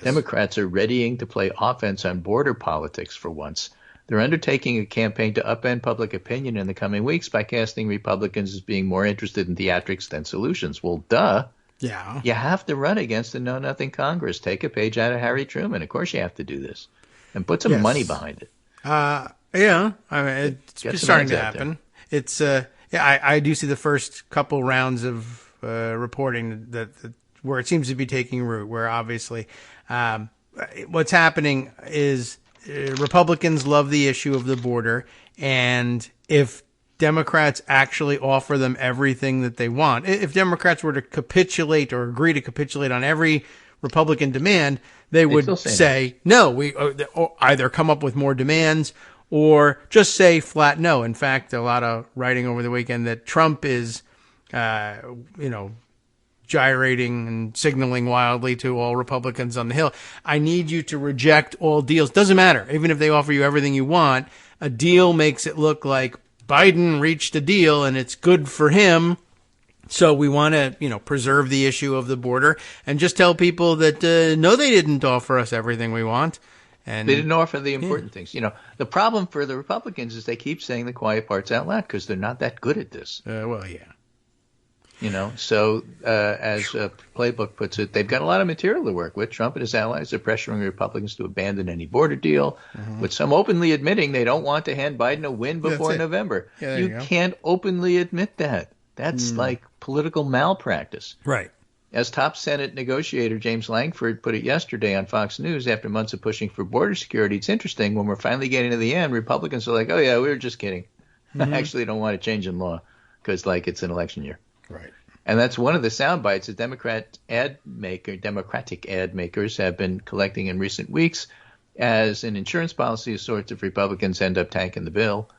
Democrats are readying to play offense on border politics for once. They're undertaking a campaign to upend public opinion in the coming weeks by casting Republicans as being more interested in theatrics than solutions. Well, duh. Yeah. You have to run against a know-nothing Congress. Take a page out of Harry Truman. Of course you have to do this. And put some money behind it. Yeah. I mean, it's just starting to happen. It's I do see the first couple rounds of reporting that where it seems to be taking root, where obviously what's happening is Republicans love the issue of the border, and if Democrats actually offer them everything that they want, if Democrats were to capitulate or agree to capitulate on every Republican demand, they would say no. We either come up with more demands or just say flat no. In fact, a lot of writing over the weekend that Trump is, gyrating and signaling wildly to all Republicans on the Hill. I need you to reject all deals. Doesn't matter. Even if they offer you everything you want, a deal makes it look like Biden reached a deal and it's good for him. So we want to, preserve the issue of the border and just tell people that, no, they didn't offer us everything we want. And they didn't offer the important things. The problem for the Republicans is they keep saying the quiet parts out loud because they're not that good at this. Well, yeah. So as Playbook puts it, they've got a lot of material to work with. Trump and his allies are pressuring Republicans to abandon any border deal, with some openly admitting they don't want to hand Biden a win before November. Yeah, you can't openly admit that. That's like political malpractice. Right. As top Senate negotiator James Langford put it yesterday on Fox News after months of pushing for border security, it's interesting when we're finally getting to the end, Republicans are like, oh, yeah, we were just kidding. I actually don't want to change in law because, it's an election year. Right. And that's one of the sound bites that Democratic ad makers have been collecting in recent weeks as an insurance policy of sorts if Republicans end up tanking the bill.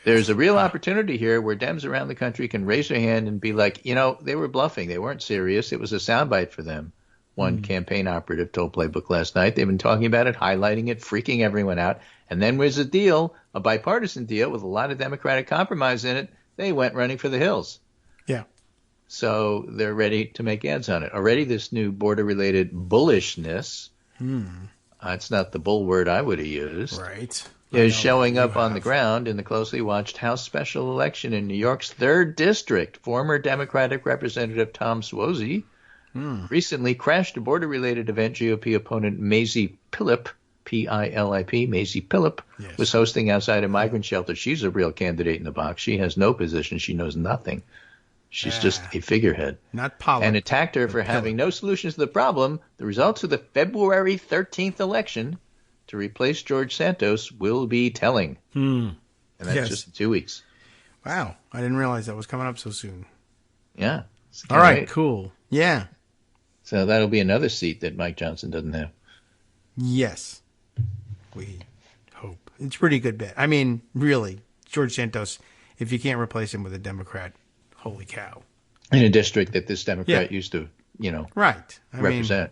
There's a real opportunity here where Dems around the country can raise their hand and be like, they were bluffing. They weren't serious. It was a soundbite for them. One campaign operative told Playbook last night. They've been talking about it, highlighting it, freaking everyone out. And then there's a deal, a bipartisan deal with a lot of Democratic compromise in it. They went running for the hills. Yeah. So they're ready to make ads on it. Already this new border-related bullishness, it's not the bull word I would have used, right, is showing up on the ground in the closely watched House special election in New York's 3rd District. Former Democratic Representative Tom Suozzi recently crashed a border-related event GOP opponent Mazie Pilip, P-I-L-I-P, Mazie Pilip, was hosting outside a migrant shelter. She's a real candidate in the box. She has no position. She knows nothing. She's just a figurehead. Not Pollock. And attacked her for having no solutions to the problem. The results of the February 13th election to replace George Santos will be telling. And that's just in 2 weeks. Wow. I didn't realize that was coming up so soon. Yeah. All right, cool. Yeah. So that'll be another seat that Mike Johnson doesn't have. Yes. We hope. It's a pretty good bet. I mean, really, George Santos, if you can't replace him with a Democrat, holy cow. In a district that this Democrat used to, right. represent.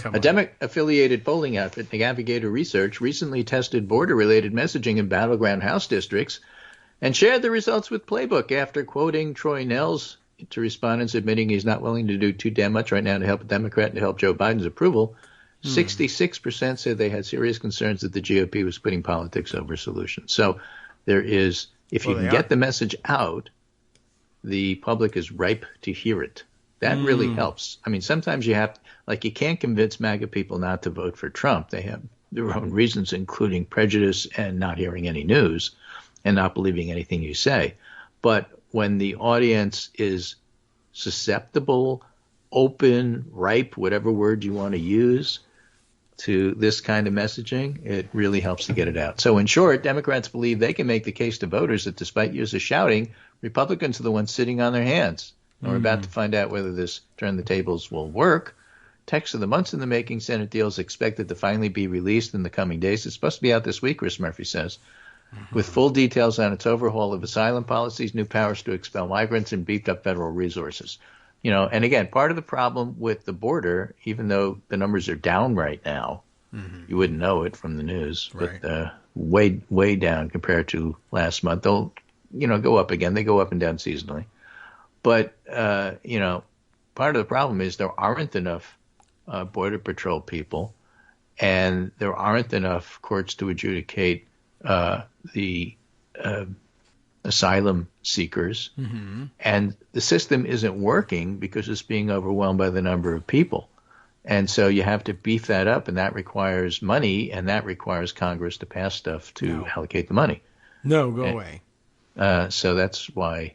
A Democrat-affiliated polling outfit, Navigator Research, recently tested border-related messaging in battleground House districts and shared the results with Playbook after quoting Troy Nehls to respondents admitting he's not willing to do too damn much right now to help a Democrat and to help Joe Biden's approval. 66% said they had serious concerns that the GOP was putting politics over solutions. So there is, if you can get the message out, the public is ripe to hear it. That really helps. I mean, sometimes you can't convince MAGA people not to vote for Trump. They have their own reasons, including prejudice and not hearing any news and not believing anything you say. But when the audience is susceptible, open, ripe, whatever word you want to use, to this kind of messaging, it really helps to get it out. So in short, Democrats believe they can make the case to voters that despite years of shouting, Republicans are the ones sitting on their hands. And we're about to find out whether this turn the tables will work. Text of the months in the making Senate deal is expected to finally be released in the coming days. It's supposed to be out this week, Chris Murphy says, with full details on its overhaul of asylum policies, new powers to expel migrants, and beefed up federal resources. And again, part of the problem with the border, even though the numbers are down right now, you wouldn't know it from the news, but way, way down compared to last month. They'll, go up again. They go up and down seasonally. But, part of the problem is there aren't enough Border Patrol people, and there aren't enough courts to adjudicate the asylum seekers, and the system isn't working because it's being overwhelmed by the number of people. And so you have to beef that up, and that requires money, and that requires Congress to pass stuff to allocate the money. No, go away. So that's why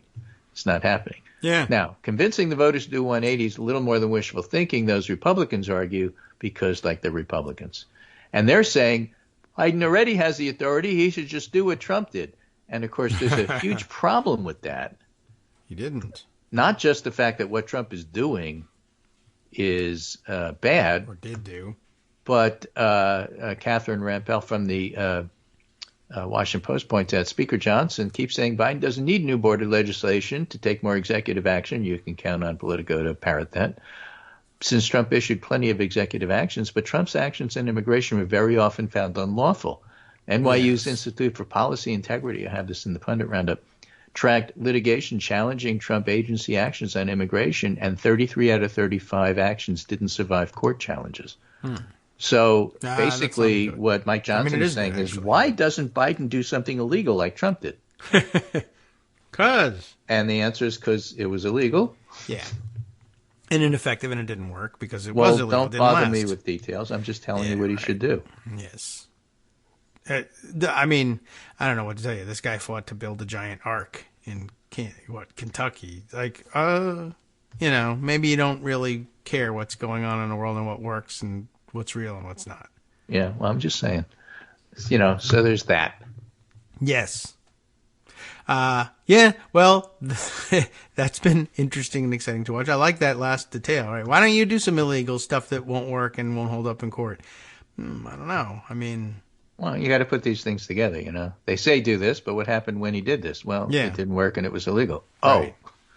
it's not happening. Yeah. Now, convincing the voters to do 180 is a little more than wishful thinking, those Republicans argue, because they're Republicans. And they're saying Biden already has the authority. He should just do what Trump did. And, of course, there's a huge problem with that. He didn't. Not just the fact that what Trump is doing is bad. Or did do. But Catherine Rampell from the Washington Post points out Speaker Johnson keeps saying Biden doesn't need new border legislation to take more executive action. You can count on Politico to parrot that. Since Trump issued plenty of executive actions, but Trump's actions in immigration were very often found unlawful. NYU's Institute for Policy Integrity, I have this in the Pundit Roundup, tracked litigation challenging Trump agency actions on immigration, and 33 out of 35 actions didn't survive court challenges. So basically what Mike Johnson is saying is, why doesn't Biden do something illegal like Trump did? And the answer is because it was illegal. Yeah. And ineffective, and it didn't work because it was illegal. Well, don't bother me with details. I'm just telling you what he should do. Yes. I mean, I don't know what to tell you. This guy fought to build a giant ark in Kentucky. Like, maybe you don't really care what's going on in the world and what works and what's real and what's not. Yeah, well, I'm just saying. So there's that. Yes. Yeah, well, that's been interesting and exciting to watch. I like that last detail. Right? Why don't you do some illegal stuff that won't work and won't hold up in court? I don't know. I mean... Well, you got to put these things together, They say do this, but what happened when he did this? Well, it didn't work and it was illegal. Right.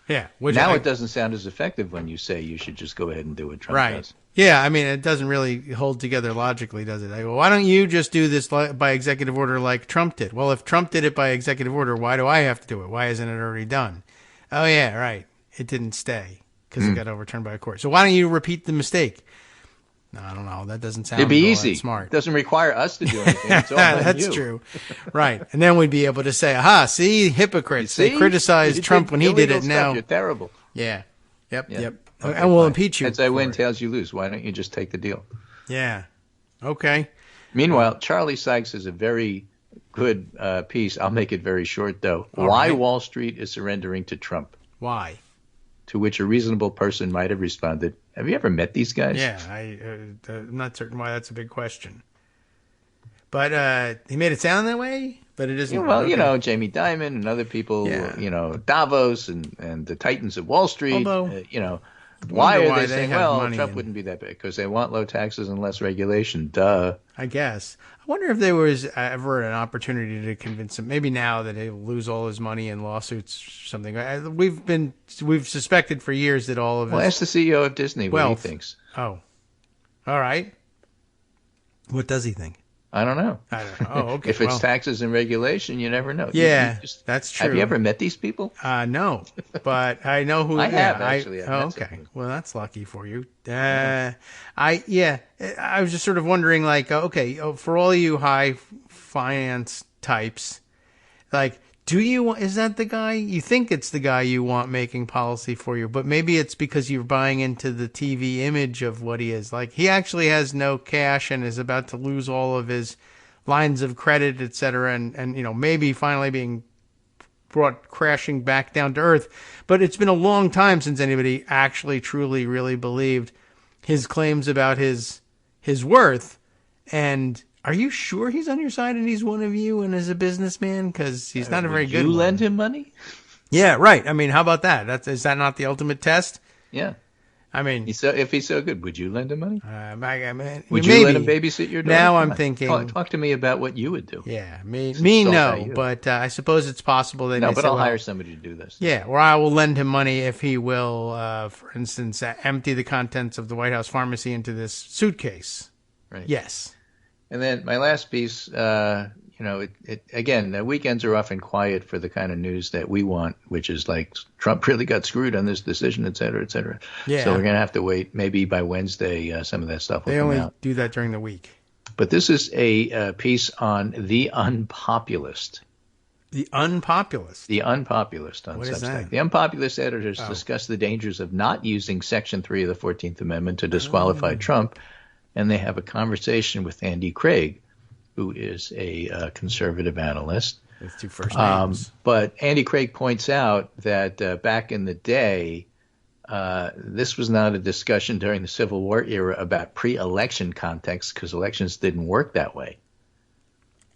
Yeah. Now it doesn't sound as effective when you say you should just go ahead and do what Trump does. Yeah, I mean, it doesn't really hold together logically, does it? Why don't you just do this by executive order like Trump did? Well, if Trump did it by executive order, why do I have to do it? Why isn't it already done? Oh, yeah, right. It didn't stay because it got overturned by a court. So why don't you repeat the mistake? No, I don't know. That doesn't sound It'd be easy. Smart. It doesn't require us to do anything. It's all That's true. Right. And then we'd be able to say, aha, see, hypocrites. They criticized Trump when he did it. Now you're terrible. Yeah. Yep. Okay, and we'll impeach you. Heads I win, tails you lose. Why don't you just take the deal? Yeah. Okay. Meanwhile, Charlie Sykes has a very good piece. I'll make it very short, though. Why Wall Street is surrendering to Trump. Why? To which a reasonable person might have responded, have you ever met these guys? Yeah, I'm not certain why that's a big question. But he made it sound that way, but it isn't. Yeah, well, Jamie Dimon and other people, Davos and the titans of Wall Street, Although, why are they saying, Trump wouldn't be that bad? Because they want low taxes and less regulation. Duh. I guess. I wonder if there was ever an opportunity to convince him, maybe now that he'll lose all his money in lawsuits or something. We've suspected for years that all of Well, ask the CEO of Disney what he thinks. Oh. All right. What does he think? I don't know. Oh, okay. If it's taxes and regulation, you never know. Yeah, that's true. Have you ever met these people? No, but I know who. I have actually. Okay. Well, that's lucky for you. I was just sort of wondering, like, for all you high finance types, like, is that the guy? You think it's the guy you want making policy for you, but maybe it's because you're buying into the TV image of what he is. Like, he actually has no cash and is about to lose all of his lines of credit, et cetera, and maybe finally being brought crashing back down to earth. But it's been a long time since anybody actually, truly, really believed his claims about his worth. And are you sure he's on your side and he's one of you and is a bubusinessman? Because he's not a very good one. You lend him money? Yeah, right. I mean, how about that? Is that not the ultimate test? Yeah. I mean, if he's so good, would you lend him money? Would you let him babysit your daughter? Now I'm thinking. Talk to me about what you would do. Yeah, me no, but I suppose it's possible that. No, but I'll hire somebody to do this. Yeah, or I will lend him money if he will, for instance, empty the contents of the White House pharmacy into this suitcase. Right. Yes. And then my last piece, again, the weekends are often quiet for the kind of news that we want, which is like Trump really got screwed on this decision, et cetera, et cetera. Yeah. So we're going to have to wait. Maybe by Wednesday, some of that stuff will come out. They only do that during the week. But this is a piece on The Unpopulist. The Unpopulist? The Unpopulist on What is Substack. that? The Unpopulist editors discuss the dangers of not using Section 3 of the 14th Amendment to disqualify Trump. And they have a conversation with Andy Craig, who is a conservative analyst. With two first names. But Andy Craig points out that back in the day, this was not a discussion during the Civil War era about pre-election context because elections didn't work that way.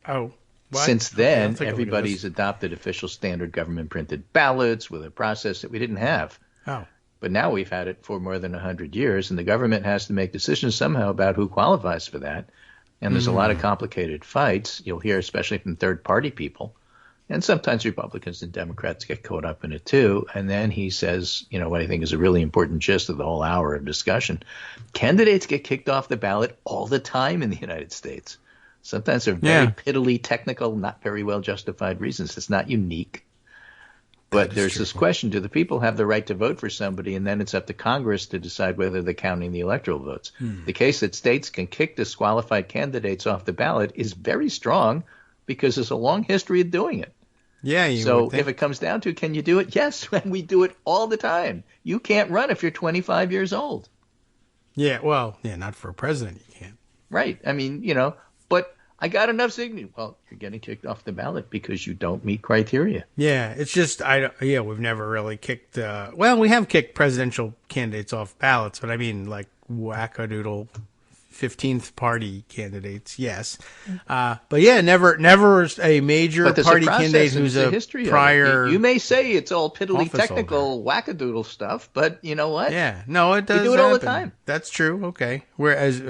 Oh, what? Since Okay, I'll then, take a look at everybody's this. adopted official standard government printed ballots with a process that we didn't have. Oh, But now we've had it for more than 100 years, and the government has to make decisions somehow about who qualifies for that. And there's a lot of complicated fights. You'll hear, especially from third-party people. And sometimes Republicans and Democrats get caught up in it too. And then he says, what I think is a really important gist of the whole hour of discussion. Candidates get kicked off the ballot all the time in the United States. Sometimes they're very piddly, technical, not very well justified reasons. It's not unique. But there's this question, do the people have the right to vote for somebody? And then it's up to Congress to decide whether they're counting the electoral votes. The case that states can kick disqualified candidates off the ballot is very strong because there's a long history of doing it. yeah. So if it comes down to, can you do it? Yes, and we do it all the time. You can't run if you're 25 years old. Yeah, well, not for a president, you can't. Right. I mean, but I got enough signatures. Well, you're getting kicked off the ballot because you don't meet criteria. Yeah, it's just, we've never really kicked, we have kicked presidential candidates off ballots, but I mean, like, wackadoodle 15th party candidates, yes. But yeah, never a major party candidate who's a prior. You may say it's all piddly office technical wackadoodle stuff, but you know what? Yeah, no, it does. We do it all the time. That's true. Okay, whereas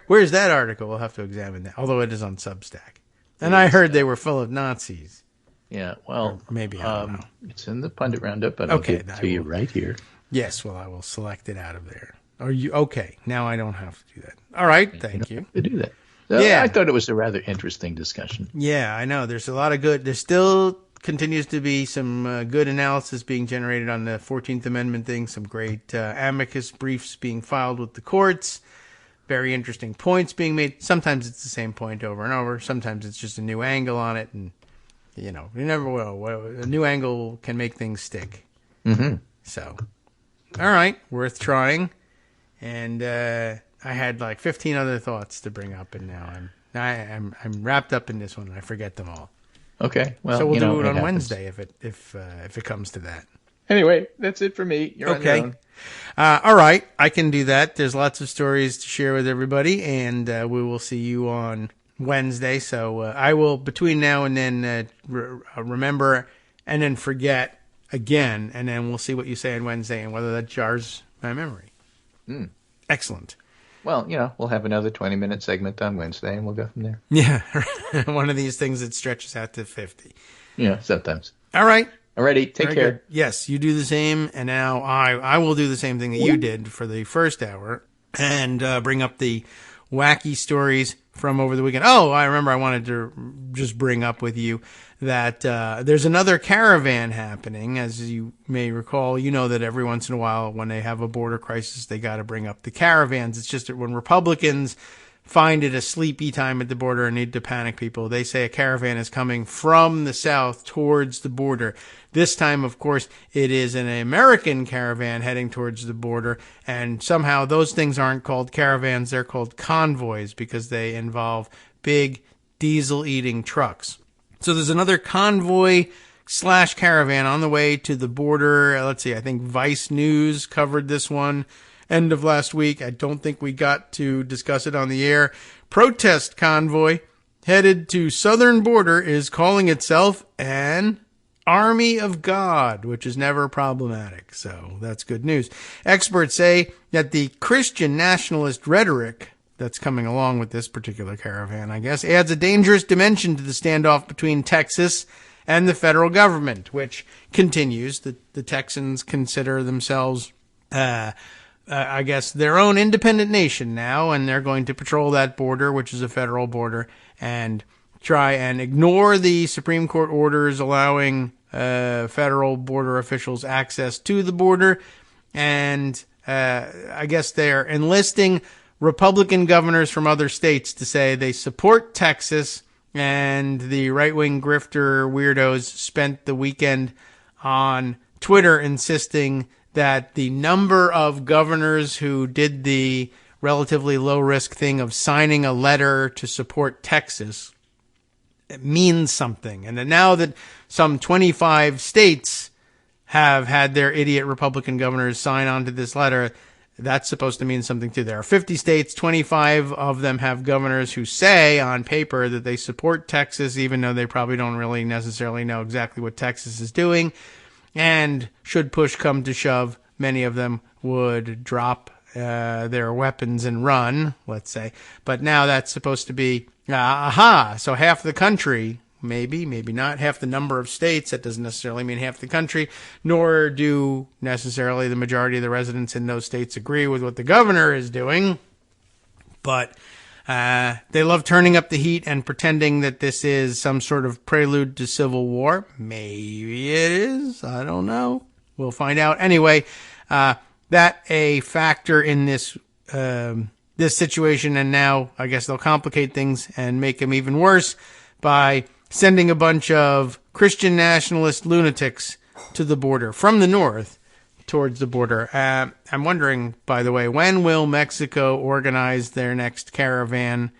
where's that article? We'll have to examine that. Although it is on Substack, and I heard they were full of Nazis. Yeah, well, or maybe I don't know. It's in the pundit roundup, but I'll get it to you right here. Yes, well, I will select it out of there. Are you okay? Now I don't have to do that. All right, thank you. To do that. So Yeah. I thought it was a rather interesting discussion. Yeah, I know. There's a lot of good. There still continues to be some good analysis being generated on the 14th Amendment thing. Some great amicus briefs being filed with the courts. Very interesting points being made. Sometimes it's the same point over and over. Sometimes it's just a new angle on it. And, you never will. A new angle can make things stick. Mm-hmm. So, all right, worth trying. And I had like 15 other thoughts to bring up, and now I'm wrapped up in this one, and I forget them all. Okay, well, so we'll do it on happens. Wednesday if it comes to that. Anyway, that's it for me. You're okay. on your own. All right, I can do that. There's lots of stories to share with everybody, and we will see you on Wednesday. So I will, between now and then, remember and then forget again, and then we'll see what you say on Wednesday and whether that jars my memory. Excellent. Well, we'll have another 20-minute segment on Wednesday, and we'll go from there. Yeah, one of these things that stretches out to 50. Yeah, sometimes. All right. Alrighty, take Very care. good. Yes, you do the same, and now I will do the same thing that you did for the first hour and bring up the wacky stories from over the weekend. Oh, I remember I wanted to just bring up with you that there's another caravan happening. As you may recall, you know that every once in a while when they have a border crisis, they got to bring up the caravans. It's just that when Republicans find it a sleepy time at the border and need to panic people, they say a caravan is coming from the south towards the border. This time, of course, it is an American caravan heading towards the border, and somehow those things aren't called caravans, they're called convoys because they involve big diesel-eating trucks. So there's another convoy/caravan on the way to the border. Let's see, I think Vice News covered this one end of last week. I don't think we got to discuss it on the air. Protest convoy headed to southern border is calling itself an Army of God, which is never problematic. So that's good news. Experts say that the Christian nationalist rhetoric that's coming along with this particular caravan, I guess, adds a dangerous dimension to the standoff between Texas and the federal government, which continues. The Texans consider themselves I guess, their own independent nation now, and they're going to patrol that border, which is a federal border, and try and ignore the Supreme Court orders allowing federal border officials access to the border. And I guess they're enlisting Republican governors from other states to say they support Texas, and the right-wing grifter weirdos spent the weekend on Twitter insisting that the number of governors who did the relatively low-risk thing of signing a letter to support Texas means something. And now that some 25 states have had their idiot Republican governors sign on to this letter, that's supposed to mean something too. There are 50 states, 25 of them have governors who say on paper that they support Texas, even though they probably don't really necessarily know exactly what Texas is doing. And should push come to shove, many of them would drop their weapons and run, let's say. But now that's supposed to be, so half the country, maybe not, half the number of states, that doesn't necessarily mean half the country, nor do necessarily the majority of the residents in those states agree with what the governor is doing. But they love turning up the heat and pretending that this is some sort of prelude to civil war. Maybe it is. I don't know. We'll find out. Anyway, that a factor in this this situation, and now I guess they'll complicate things and make them even worse by sending a bunch of Christian nationalist lunatics to the border from the north towards the border. I'm wondering, by the way, when will Mexico organize their next caravan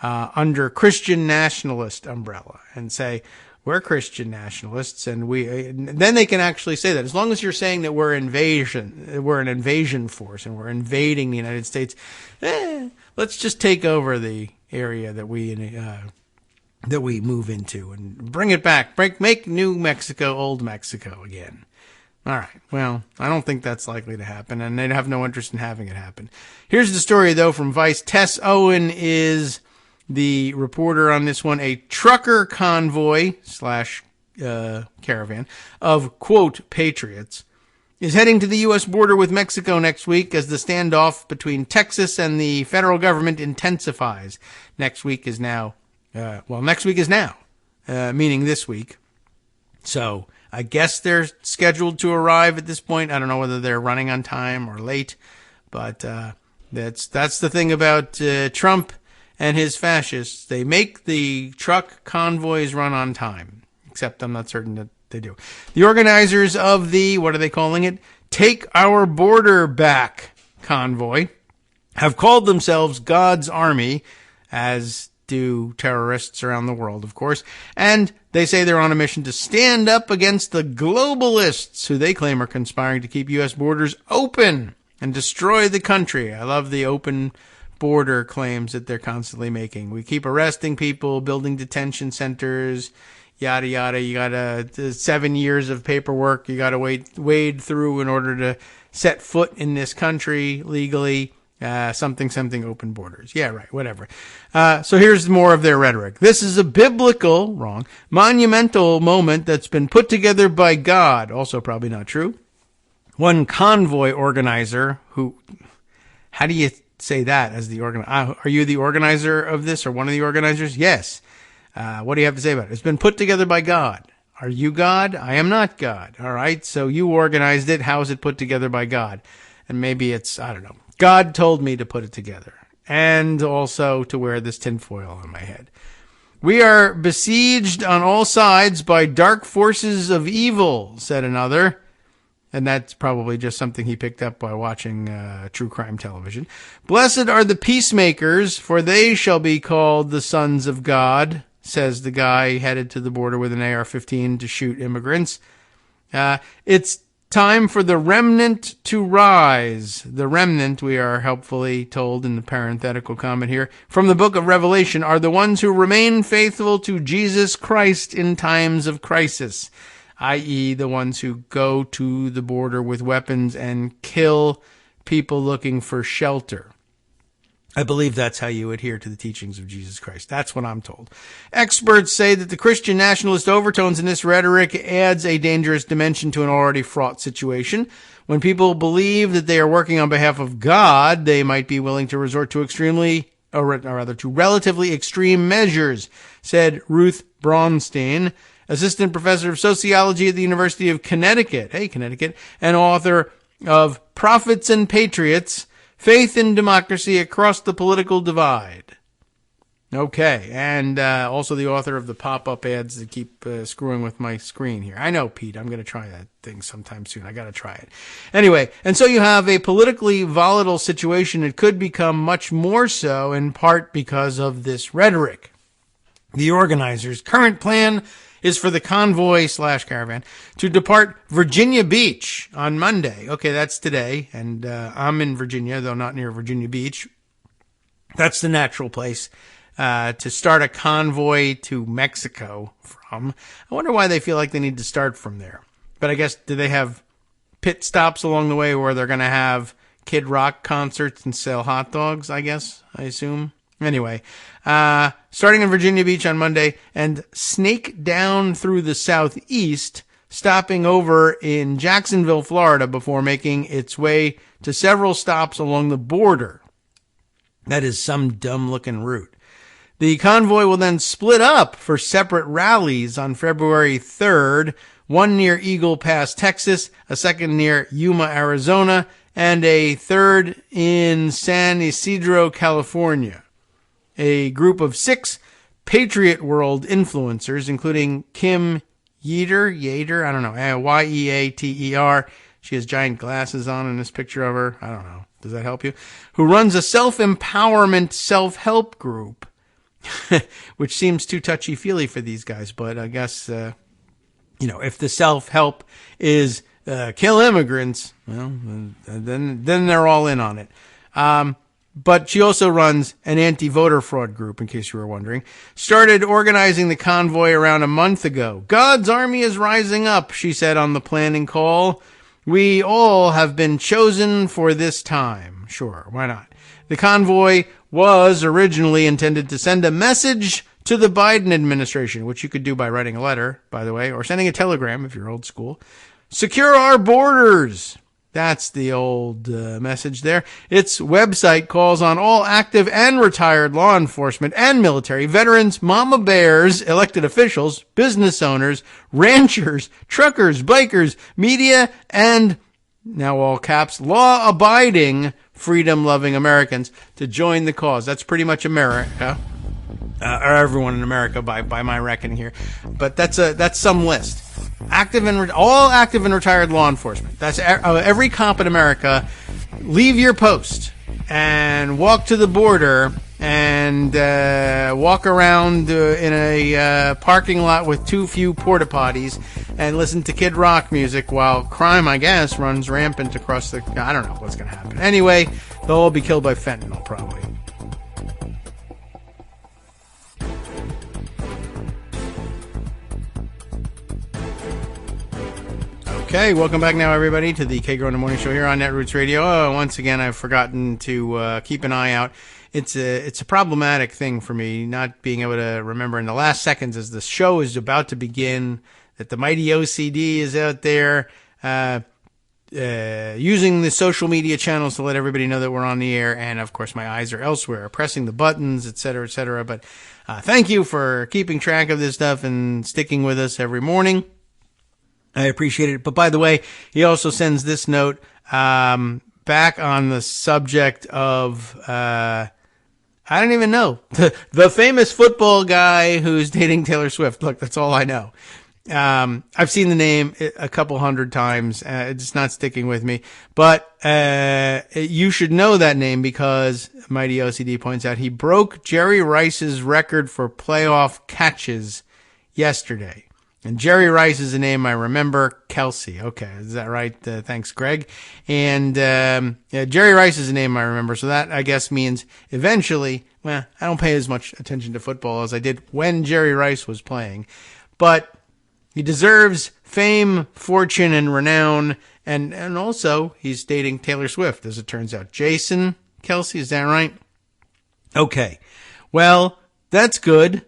under Christian nationalist umbrella and say, we're Christian nationalists, and then they can actually say that. As long as you're saying that we're an invasion force, and we're invading the United States, let's just take over the area that we move into and bring it back. Make New Mexico old Mexico again. All right. Well, I don't think that's likely to happen, and they'd have no interest in having it happen. Here's the story, though, from Vice. Tess Owen is the reporter on this one. A trucker convoy / caravan of, quote, patriots is heading to the U.S. border with Mexico next week as the standoff between Texas and the federal government intensifies. Next week is now, meaning this week. So I guess they're scheduled to arrive at this point. I don't know whether they're running on time or late, but that's the thing about Trump and his fascists. They make the truck convoys run on time, except I'm not certain that they do. The organizers of the, what are they calling it? Take Our Border Back convoy have called themselves God's Army, as do terrorists around the world, of course, and they say they're on a mission to stand up against the globalists who they claim are conspiring to keep U.S. borders open and destroy the country. I love the open border claims that they're constantly making. We keep arresting people, building detention centers, yada, yada. You got 7 years of paperwork you got to wade through in order to set foot in this country legally. Something, open borders. Yeah, right, whatever. So here's more of their rhetoric. This is a biblical, monumental moment that's been put together by God. Also probably not true. One convoy organizer how do you say that as the organizer? Are you the organizer of this or one of the organizers? Yes. What do you have to say about it? It's been put together by God. Are you God? I am not God. All right. So you organized it. How is it put together by God? And maybe it's, I don't know. God told me to put it together and also to wear this tinfoil on my head. We are besieged on all sides by dark forces of evil, said another. And that's probably just something he picked up by watching true crime television. Blessed are the peacemakers, for they shall be called the sons of God, says the guy headed to the border with an AR-15 to shoot immigrants. It's time for the remnant to rise. The remnant, we are helpfully told in the parenthetical comment here, from the book of Revelation, are the ones who remain faithful to Jesus Christ in times of crisis, i.e. the ones who go to the border with weapons and kill people looking for shelter. I believe that's how you adhere to the teachings of Jesus Christ. That's what I'm told. Experts say that the Christian nationalist overtones in this rhetoric adds a dangerous dimension to an already fraught situation. When people believe that they are working on behalf of God, they might be willing to resort to to relatively extreme measures, said Ruth Braunstein, assistant professor of sociology at the University of Connecticut, and author of Prophets and Patriots, Faith in Democracy Across the Political Divide. Okay, and also the author of the pop-up ads that keep screwing with my screen here. I know, Pete, I'm going to try that thing sometime soon. I got to try it. Anyway, and so you have a politically volatile situation. It could become much more so in part because of this rhetoric. The organizers' current plan is for the convoy / caravan to depart Virginia Beach on Monday. Okay, that's today, and I'm in Virginia, though not near Virginia Beach. That's the natural place to start a convoy to Mexico from. I wonder why they feel like they need to start from there. But I guess, do they have pit stops along the way where they're going to have Kid Rock concerts and sell hot dogs, I assume? Anyway, starting in Virginia Beach on Monday and snake down through the southeast, stopping over in Jacksonville, Florida, before making its way to several stops along the border. That is some dumb-looking route. The convoy will then split up for separate rallies on February 3rd, one near Eagle Pass, Texas, a second near Yuma, Arizona, and a third in San Isidro, California. A group of 6 Patriot World influencers, including Kim Yeater, I don't know, Yeater. She has giant glasses on in this picture of her. I don't know. Does that help you? Who runs a self-empowerment, self-help group, which seems too touchy-feely for these guys. But I guess, if the self-help is kill immigrants, well, then they're all in on it. But she also runs an anti-voter fraud group, in case you were wondering. Started organizing the convoy around a month ago. God's army is rising up, she said on the planning call. We all have been chosen for this time. Sure, why not? The convoy was originally intended to send a message to the Biden administration, which you could do by writing a letter, by the way, or sending a telegram if you're old school. Secure our borders. That's the old message there. Its website calls on all active and retired law enforcement and military, veterans, mama bears, elected officials, business owners, ranchers, truckers, bikers, media, and, now all caps, law-abiding, freedom-loving Americans to join the cause. That's pretty much America, or everyone in America by my reckoning here. But that's some list. All active and retired law enforcement. That's every cop in America. Leave your post and walk to the border and walk around in a parking lot with too few porta potties and listen to Kid Rock music while crime, I guess, runs rampant across the... I don't know what's going to happen. Anyway, they'll all be killed by fentanyl, probably. Okay, welcome back now, everybody, to the Kagro in the Morning Show here on Netroots Radio. Oh, once again, I've forgotten to keep an eye out. It's a problematic thing for me, not being able to remember in the last seconds as the show is about to begin, that the mighty OCD is out there using the social media channels to let everybody know that we're on the air, and, of course, my eyes are elsewhere, pressing the buttons, et cetera, et cetera. But thank you for keeping track of this stuff and sticking with us every morning. I appreciate it. But by the way, he also sends this note back on the subject of, I don't even know, the famous football guy who's dating Taylor Swift. Look, that's all I know. I've seen the name a couple hundred times. It's not sticking with me. But you should know that name because, Mighty OCD points out, he broke Jerry Rice's record for playoff catches yesterday. And Jerry Rice is a name I remember. Kelsey. Okay. Is that right? Thanks, Greg. And, Jerry Rice is a name I remember. So that, I guess, means eventually, I don't pay as much attention to football as I did when Jerry Rice was playing. But he deserves fame, fortune, and renown. And also, he's dating Taylor Swift, as it turns out. Jason Kelsey, is that right? Okay. Well, that's good.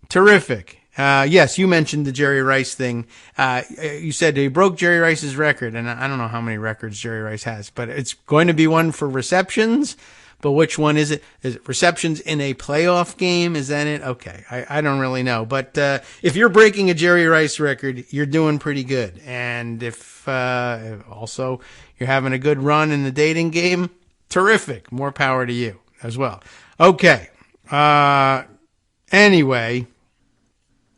Terrific. Yes, you mentioned the Jerry Rice thing. You said he broke Jerry Rice's record, and I don't know how many records Jerry Rice has, but it's going to be one for receptions. But which one is it? Is it receptions in a playoff game? Is that it? Okay. I don't really know. But, if you're breaking a Jerry Rice record, you're doing pretty good. And if also you're having a good run in the dating game, terrific. More power to you as well. Okay. Anyway.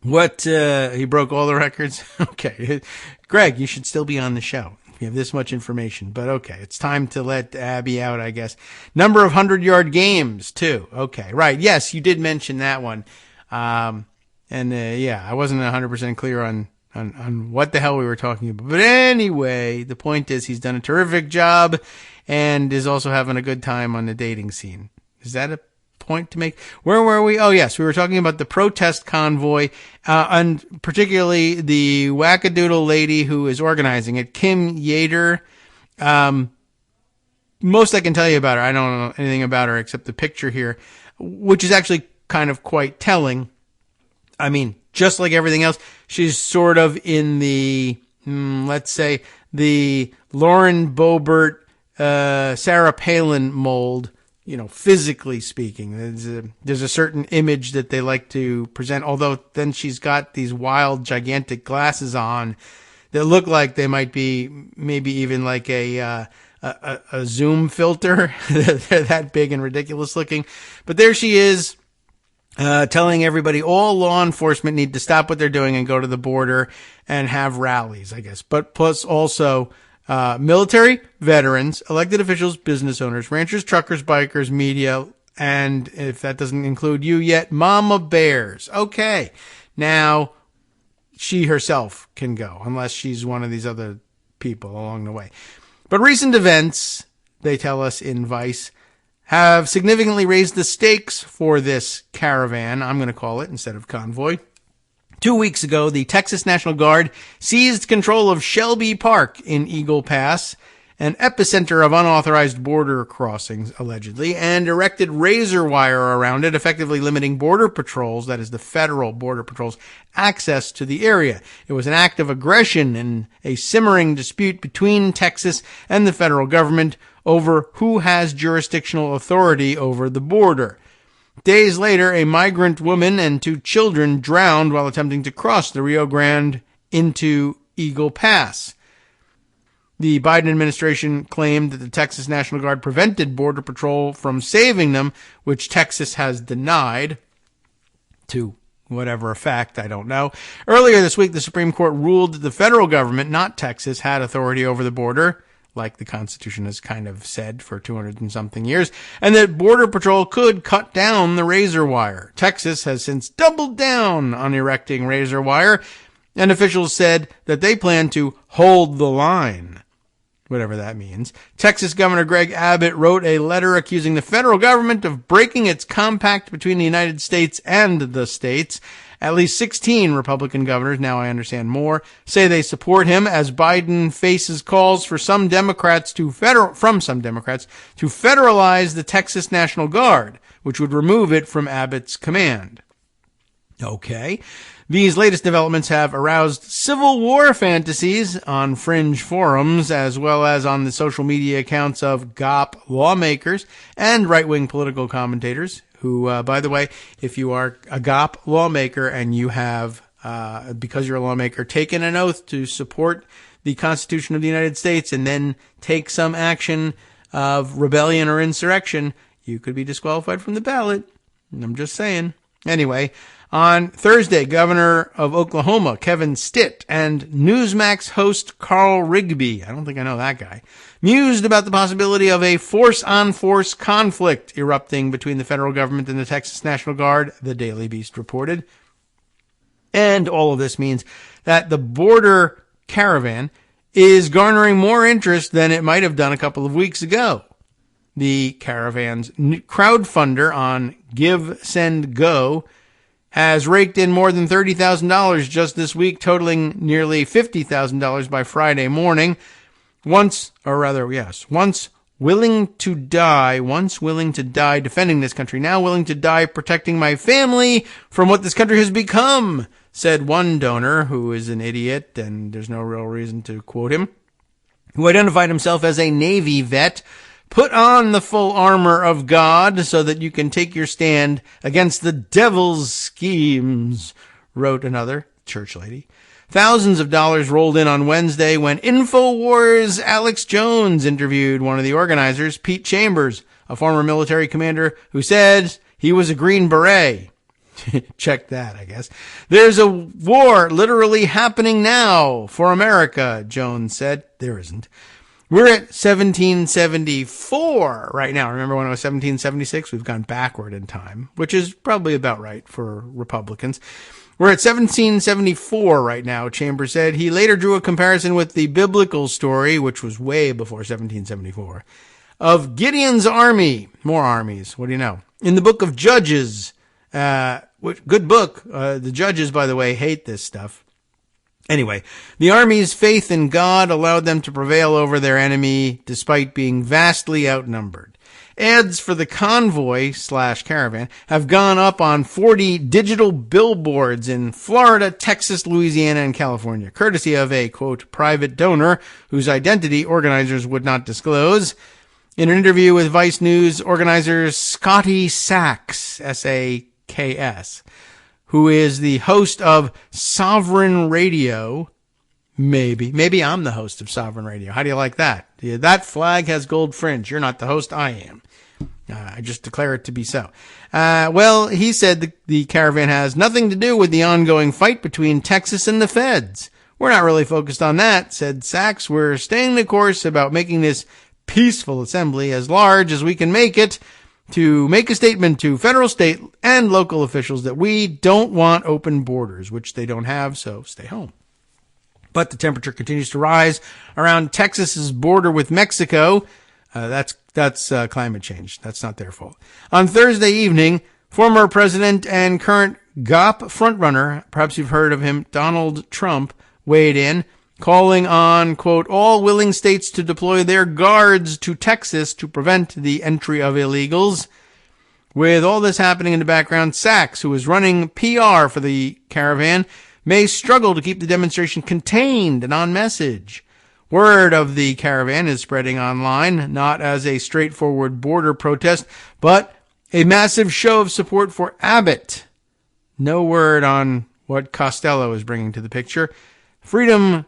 He broke all the records? Okay. Greg, you should still be on the show. You have this much information, but okay. It's time to let Abby out, I guess. Number of 100-yard games, too. Okay. Right. Yes, you did mention that one. And I wasn't 100% clear on what the hell we were talking about. But anyway, the point is he's done a terrific job and is also having a good time on the dating scene. Is that a point to make? Where were we? Oh, yes, we were talking about the protest convoy, and particularly the wackadoodle lady who is organizing it, Kim Yater. Most I can tell you about her. I don't know anything about her except the picture here, which is actually kind of quite telling. I mean, just like everything else, she's sort of in the, let's say, the Lauren Boebert, Sarah Palin mold, physically speaking. There's a certain image that they like to present, although then she's got these wild, gigantic glasses on that look like they might be maybe even like a zoom filter. They're that big and ridiculous looking. But there she is. Telling everybody all law enforcement need to stop what they're doing and go to the border and have rallies, I guess. But plus also military, veterans, elected officials, business owners, ranchers, truckers, bikers, media, and if that doesn't include you yet, mama bears. Okay. Now, she herself can go, unless she's one of these other people along the way. But recent events, they tell us in Vice, have significantly raised the stakes for this caravan, I'm going to call it, instead of convoy. 2 weeks ago, the Texas National Guard seized control of Shelby Park in Eagle Pass, an epicenter of unauthorized border crossings, allegedly, and erected razor wire around it, effectively limiting border patrols, that is the federal border patrols, access to the area. It was an act of aggression and a simmering dispute between Texas and the federal government over who has jurisdictional authority over the border. Days later, a migrant woman and 2 children drowned while attempting to cross the Rio Grande into Eagle Pass. The Biden administration claimed that the Texas National Guard prevented Border Patrol from saving them, which Texas has denied to whatever effect, I don't know. Earlier this week, the Supreme Court ruled that the federal government, not Texas, had authority over the border, like the Constitution has kind of said for 200 and something years, and that Border Patrol could cut down the razor wire. Texas has since doubled down on erecting razor wire, and officials said that they plan to hold the line, whatever that means. Texas Governor Greg Abbott wrote a letter accusing the federal government of breaking its compact between the United States and the states. At least 16 Republican governors, now I understand more, say they support him as Biden faces calls for some Democrats to federalize the Texas National Guard, which would remove it from Abbott's command. Okay. These latest developments have aroused civil war fantasies on fringe forums, as well as on the social media accounts of GOP lawmakers and right-wing political commentators, who, by the way, if you are a GOP lawmaker and you have, because you're a lawmaker, taken an oath to support the Constitution of the United States and then take some action of rebellion or insurrection, you could be disqualified from the ballot. I'm just saying. Anyway, on Thursday, Governor of Oklahoma, Kevin Stitt, and Newsmax host Carl Rigby, I don't think I know that guy, mused about the possibility of a force-on-force conflict erupting between the federal government and the Texas National Guard, the Daily Beast reported. And all of this means that the border caravan is garnering more interest than it might have done a couple of weeks ago. The caravan's crowdfunder on Give, Send, Go has raked in more than $30,000 just this week, totaling nearly $50,000 by Friday morning. Once willing to die defending this country, now willing to die protecting my family from what this country has become, said one donor, who is an idiot, and there's no real reason to quote him, who identified himself as a Navy vet. Put on the full armor of God so that you can take your stand against the devil's schemes, wrote another church lady. Thousands of dollars rolled in on Wednesday when InfoWars' Alex Jones interviewed one of the organizers, Pete Chambers, a former military commander who said he was a Green Beret. Check that, I guess. There's a war literally happening now for America, Jones said. There isn't. We're at 1774 right now. Remember when it was 1776? We've gone backward in time, which is probably about right for Republicans. We're at 1774 right now, Chambers said. He later drew a comparison with the biblical story, which was way before 1774, of Gideon's army. More armies. What do you know? In the book of Judges, good book. The Judges, by the way, hate this stuff. Anyway, the army's faith in God allowed them to prevail over their enemy despite being vastly outnumbered. Ads for the convoy/caravan have gone up on 40 digital billboards in Florida, Texas, Louisiana, and California, courtesy of a, quote, private donor whose identity organizers would not disclose. In an interview with Vice News, organizer Scotty Sachs, S-A-K-S, who is the host of Sovereign Radio. Maybe I'm the host of Sovereign Radio. How do you like that? That flag has gold fringe. You're not the host. I am. I just declare it to be so. Well, he said the caravan has nothing to do with the ongoing fight between Texas and the feds. We're not really focused on that, said Sachs. We're staying the course about making this peaceful assembly as large as we can make it, to make a statement to federal, state, and local officials that we don't want open borders, which they don't have, so stay home. But the temperature continues to rise around Texas's border with Mexico. That's climate change. That's not their fault. On Thursday evening, former president and current GOP frontrunner, perhaps you've heard of him, Donald Trump, weighed in, calling on, quote, all willing states to deploy their guards to Texas to prevent the entry of illegals. With all this happening in the background, Sachs, who is running PR for the caravan, may struggle to keep the demonstration contained and on message. Word of the caravan is spreading online, not as a straightforward border protest, but a massive show of support for Abbott. No word on what Costello is bringing to the picture. Freedom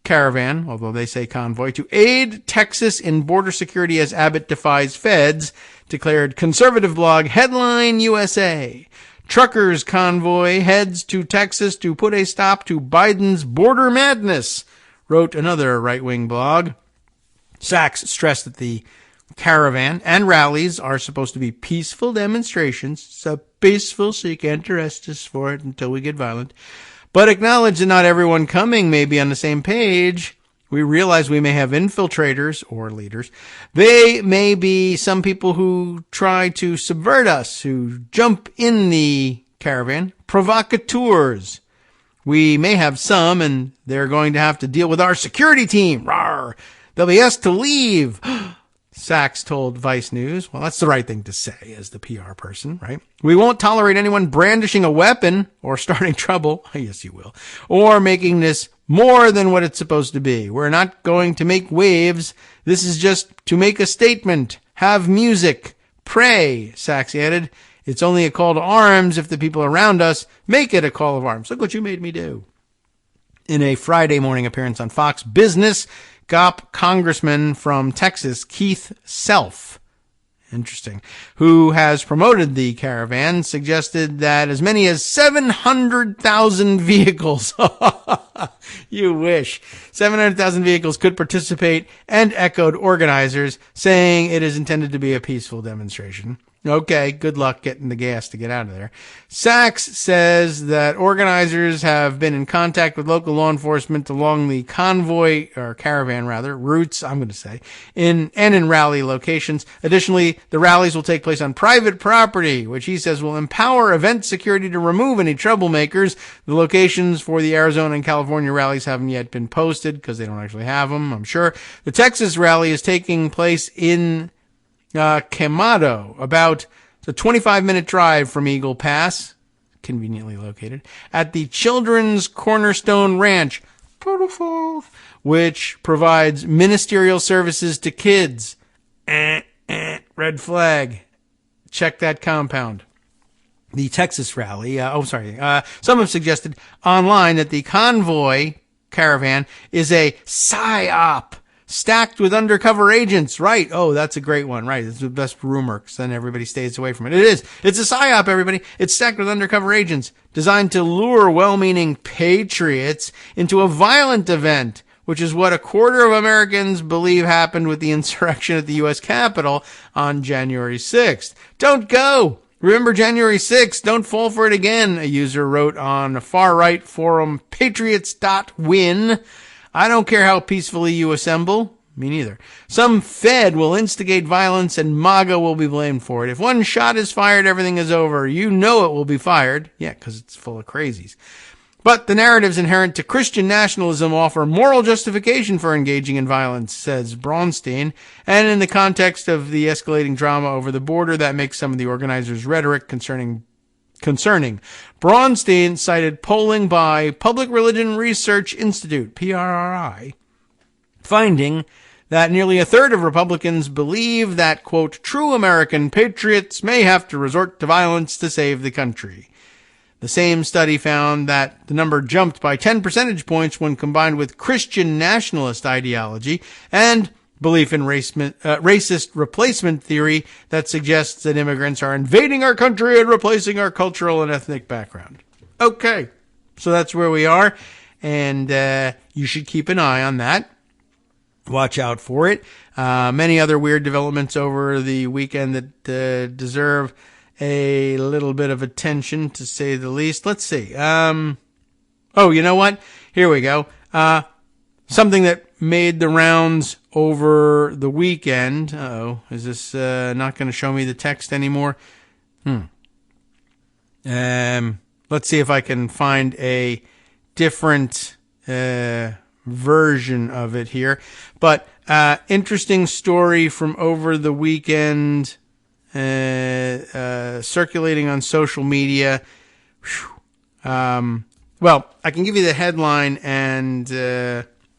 Caravan, although they say convoy, to aid Texas in border security as Abbott defies feds, declared conservative blog Headline USA. Truckers convoy heads to Texas to put a stop to Biden's border madness, wrote another right-wing blog. Sachs stressed that the caravan and rallies are supposed to be peaceful demonstrations, so peaceful so you can't arrest us for it until we get violent, but acknowledged that not everyone coming may be on the same page. We realize we may have infiltrators or leaders. They may be some people who try to subvert us, who jump in the caravan, provocateurs. We may have some, and they're going to have to deal with our security team. Rawr! They'll be asked to leave. Sachs told Vice News. Well, that's the right thing to say as the PR person, right? We won't tolerate anyone brandishing a weapon or starting trouble. Yes, you will. Or making this more than what it's supposed to be. We're not going to make waves. This is just to make a statement. Have music. Pray, Sachs added. It's only a call to arms if the people around us make it a call of arms. Look what you made me do. In a Friday morning appearance on Fox Business, GOP Congressman from Texas, Keith Self, interesting, who has promoted the caravan, suggested that as many as 700,000 vehicles, you wish, 700,000 vehicles could participate, and echoed organizers, saying it is intended to be a peaceful demonstration. Okay, good luck getting the gas to get out of there. Sachs says that organizers have been in contact with local law enforcement along the convoy, or caravan rather, routes, I'm going to say, in rally locations. Additionally, the rallies will take place on private property, which he says will empower event security to remove any troublemakers. The locations for the Arizona and California rallies haven't yet been posted because they don't actually have them, I'm sure. The Texas rally is taking place in Quemado, about a 25-minute drive from Eagle Pass, conveniently located, at the Children's Cornerstone Ranch, which provides ministerial services to kids. Red flag. Check that compound. The Texas rally, some have suggested online that the convoy caravan is a PSYOP, stacked with undercover agents. Right. Oh, that's a great one. Right. It's the best rumor, because then everybody stays away from it. It is. It's a PSYOP, everybody. It's stacked with undercover agents designed to lure well-meaning patriots into a violent event, which is what a quarter of Americans believe happened with the insurrection at the U.S. Capitol on January 6th. Don't go. Remember January 6th, don't fall for it again, a user wrote on the far-right forum patriots.win. I don't care how peacefully you assemble. Me neither. Some Fed will instigate violence and MAGA will be blamed for it. If one shot is fired, everything is over. You know it will be fired. Yeah, because it's full of crazies. But the narratives inherent to Christian nationalism offer moral justification for engaging in violence, says Braunstein. And in the context of the escalating drama over the border, that makes some of the organizers' rhetoric concerning. Braunstein cited polling by Public Religion Research Institute, PRRI, finding that nearly a third of Republicans believe that, quote, true American patriots may have to resort to violence to save the country. The same study found that the number jumped by 10 percentage points when combined with Christian nationalist ideology and belief in racist replacement theory that suggests that immigrants are invading our country and replacing our cultural and ethnic background. Okay, so that's where we are, and you should keep an eye on that. Watch out for it. Many other weird developments over the weekend that deserve a little bit of attention, to say the least. Let's see. Oh, you know what? Here we go. Something that made the rounds over the weekend. Uh-oh. Is this not going to show me the text anymore? Let's see if I can find a different version of it here. But interesting story from over the weekend, circulating on social media. Well, I can give you the headline and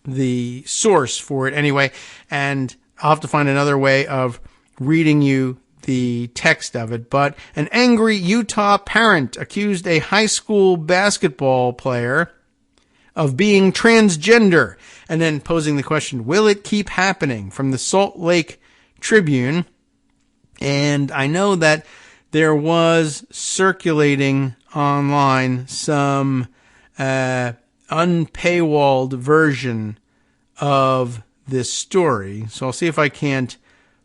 the source for it anyway, and I'll have to find another way of reading you the text of it. But an angry Utah parent accused a high school basketball player of being transgender, and then posing the question, will it keep happening, from the Salt Lake Tribune. And I know that there was circulating online some unpaywalled version of this story. So I'll see if I can't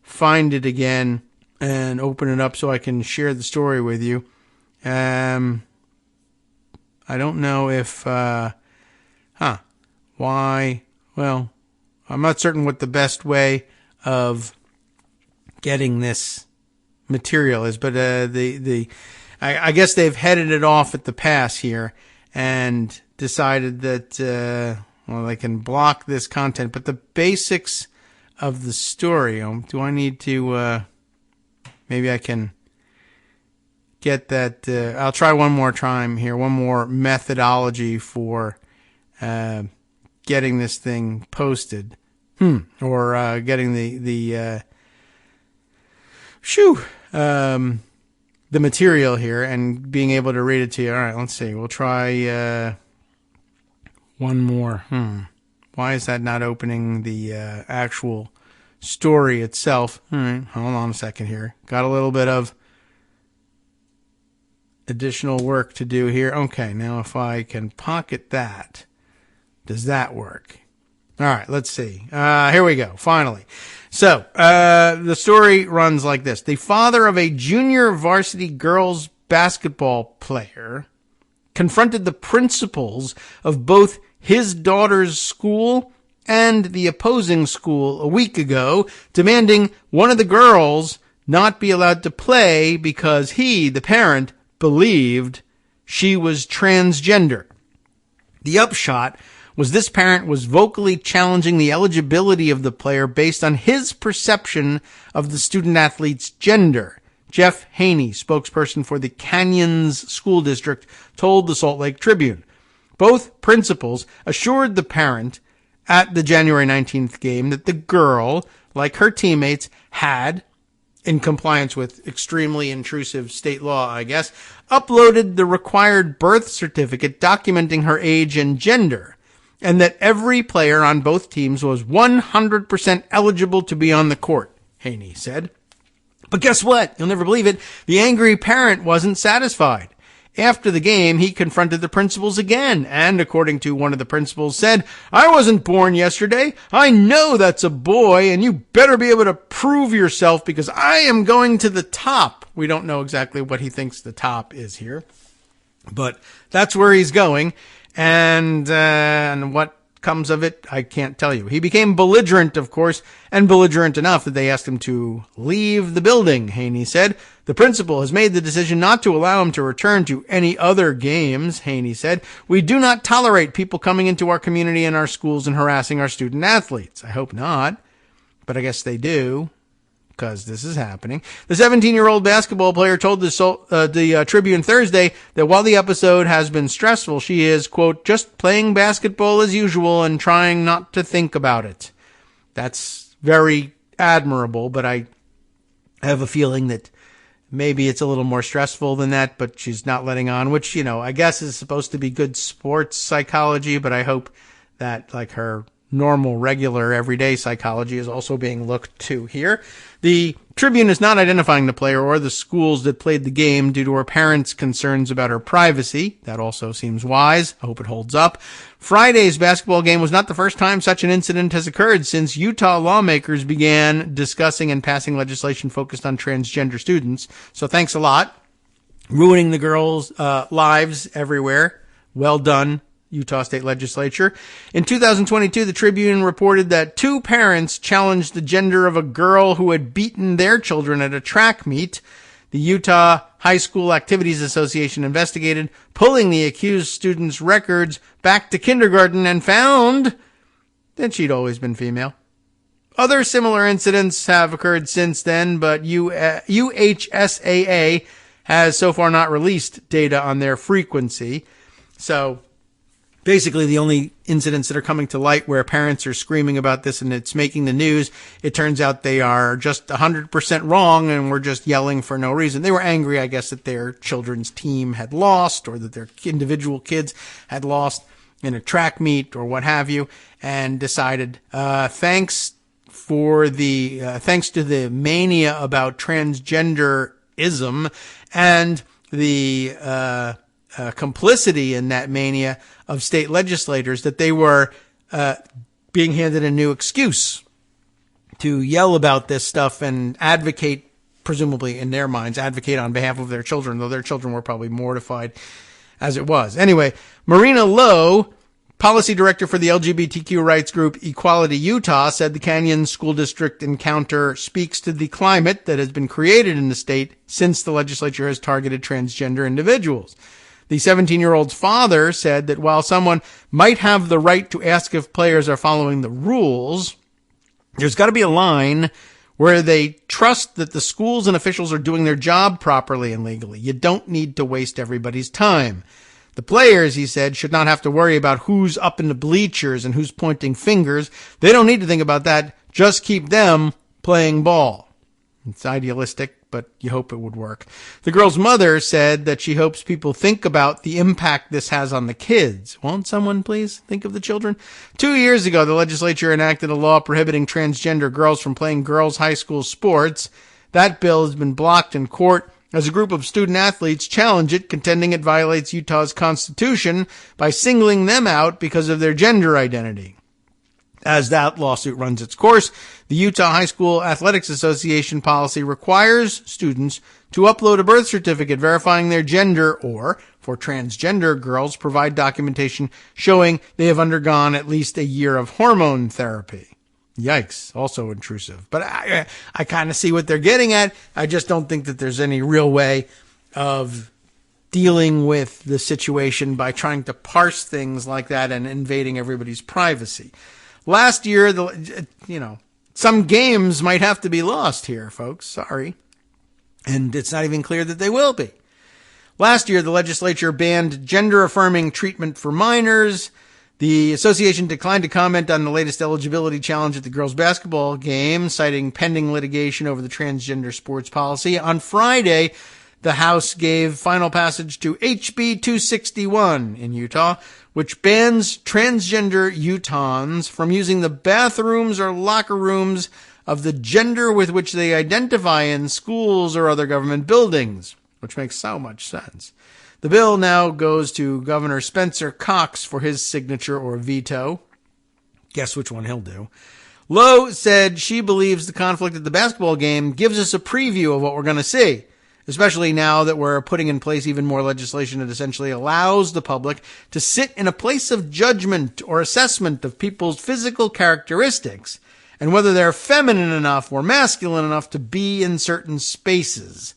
find it again and open it up so I can share the story with you. I don't know if, why? Well, I'm not certain what the best way of getting this material is, but I guess they've headed it off at the pass here and decided that they can block this content. But the basics of the story, do I need to? Maybe I can get that. I'll try one more time here. One more methodology for getting this thing posted, or getting the material here and being able to read it to you. All right, let's see. We'll try one more. Why is that not opening the actual story itself? All right, hold on a second here. Got a little bit of additional work to do here. Okay, now if I can pocket that, does that work? All right, let's see. Here we go, finally. So, the story runs like this. The father of a junior varsity girls basketball player confronted the principals of both his daughter's school and the opposing school a week ago, demanding one of the girls not be allowed to play because he, the parent, believed she was transgender. The upshot was this parent was vocally challenging the eligibility of the player based on his perception of the student-athlete's gender. Jeff Haney, spokesperson for the Canyons School District, told the Salt Lake Tribune. Both principals assured the parent at the January 19th game that the girl, like her teammates, had, in compliance with extremely intrusive state law, I guess, uploaded the required birth certificate documenting her age and gender, and that every player on both teams was 100% eligible to be on the court, Haney said. But guess what? You'll never believe it. The angry parent wasn't satisfied. After the game, he confronted the principals again, and according to one of the principals, said, "I wasn't born yesterday. I know that's a boy, and you better be able to prove yourself because I am going to the top." We don't know exactly what he thinks the top is here, but that's where he's going, and what comes of it, I can't tell you. He became belligerent, of course, and belligerent enough that they asked him to leave the building, Haney said. The principal has made the decision not to allow him to return to any other games, Haney said. "We do not tolerate people coming into our community and our schools and harassing our student athletes." I hope not, but I guess they do, because this is happening. The 17-year-old basketball player told the Tribune Thursday that while the episode has been stressful, she is, quote, "just playing basketball as usual and trying not to think about it." That's very admirable, but I have a feeling that maybe it's a little more stressful than that, but she's not letting on, which, I guess is supposed to be good sports psychology, but I hope that, like, her normal, regular, everyday psychology is also being looked to here. The Tribune is not identifying the player or the schools that played the game due to her parents' concerns about her privacy. That also seems wise. I hope it holds up. Friday's basketball game was not the first time such an incident has occurred since Utah lawmakers began discussing and passing legislation focused on transgender students. So thanks a lot. Ruining the girls' lives everywhere. Well done, Utah State Legislature. In 2022, the Tribune reported that 2 parents challenged the gender of a girl who had beaten their children at a track meet. The Utah High School Activities Association investigated, pulling the accused student's records back to kindergarten and found that she'd always been female. Other similar incidents have occurred since then, but UHSAA has so far not released data on their frequency. So basically, the only incidents that are coming to light where parents are screaming about this and it's making the news, it turns out they are just 100% wrong and were just yelling for no reason. They were angry, I guess, that their children's team had lost or that their individual kids had lost in a track meet or what have you, and decided, thanks to the mania about transgenderism and the complicity in that mania of state legislators, that they were being handed a new excuse to yell about this stuff and advocate, presumably in their minds, advocate on behalf of their children, though their children were probably mortified as it was. Anyway, Marina Lowe, policy director for the LGBTQ rights group Equality Utah, said the Canyon School District encounter speaks to the climate that has been created in the state since the legislature has targeted transgender individuals. The 17-year-old's father said that while someone might have the right to ask if players are following the rules, there's got to be a line where they trust that the schools and officials are doing their job properly and legally. You don't need to waste everybody's time. The players, he said, should not have to worry about who's up in the bleachers and who's pointing fingers. They don't need to think about that. Just keep them playing ball. It's idealistic, but you hope it would work. The girl's mother said that she hopes people think about the impact this has on the kids. Won't someone please think of the children? 2 years ago, the legislature enacted a law prohibiting transgender girls from playing girls' high school sports. That bill has been blocked in court as a group of student athletes challenge it, contending it violates Utah's constitution by singling them out because of their gender identity. As that lawsuit runs its course, the Utah High School Athletics Association policy requires students to upload a birth certificate verifying their gender or, for transgender girls, provide documentation showing they have undergone at least a year of hormone therapy. Yikes, also intrusive. But I kind of see what they're getting at. I just don't think that there's any real way of dealing with the situation by trying to parse things like that and invading everybody's privacy. Last year, some games might have to be lost here, folks. Sorry. And it's not even clear that they will be. Last year, the legislature banned gender-affirming treatment for minors. The association declined to comment on the latest eligibility challenge at the girls' basketball game, citing pending litigation over the transgender sports policy. On Friday, the House gave final passage to HB 261 in Utah, which bans transgender Utahns from using the bathrooms or locker rooms of the gender with which they identify in schools or other government buildings, which makes so much sense. The bill now goes to Governor Spencer Cox for his signature or veto. Guess which one he'll do. Lowe said she believes the conflict at the basketball game gives us a preview of what we're going to see, especially now that we're putting in place even more legislation that essentially allows the public to sit in a place of judgment or assessment of people's physical characteristics and whether they're feminine enough or masculine enough to be in certain spaces.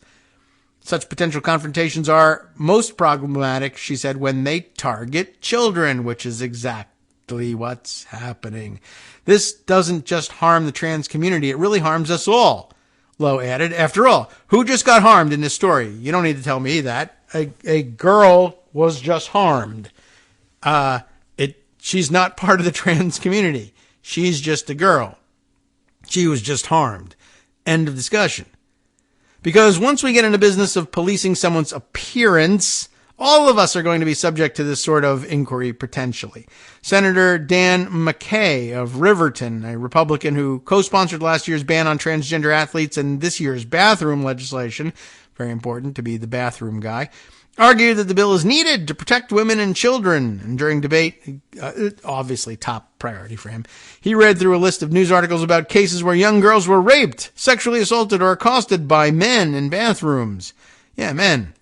Such potential confrontations are most problematic, she said, when they target children, which is exactly what's happening. This doesn't just harm the trans community, it really harms us all, Lowe added. After all, who just got harmed in this story? You don't need to tell me that. A girl was just harmed. She's not part of the trans community. She's just a girl. She was just harmed. End of discussion. Because once we get into business of policing someone's appearance, all of us are going to be subject to this sort of inquiry potentially. Senator Dan McKay of Riverton, a Republican who co-sponsored last year's ban on transgender athletes and this year's bathroom legislation, very important to be the bathroom guy, argued that the bill is needed to protect women and children. And during debate, obviously top priority for him, he read through a list of news articles about cases where young girls were raped, sexually assaulted, or accosted by men in bathrooms. Yeah, men.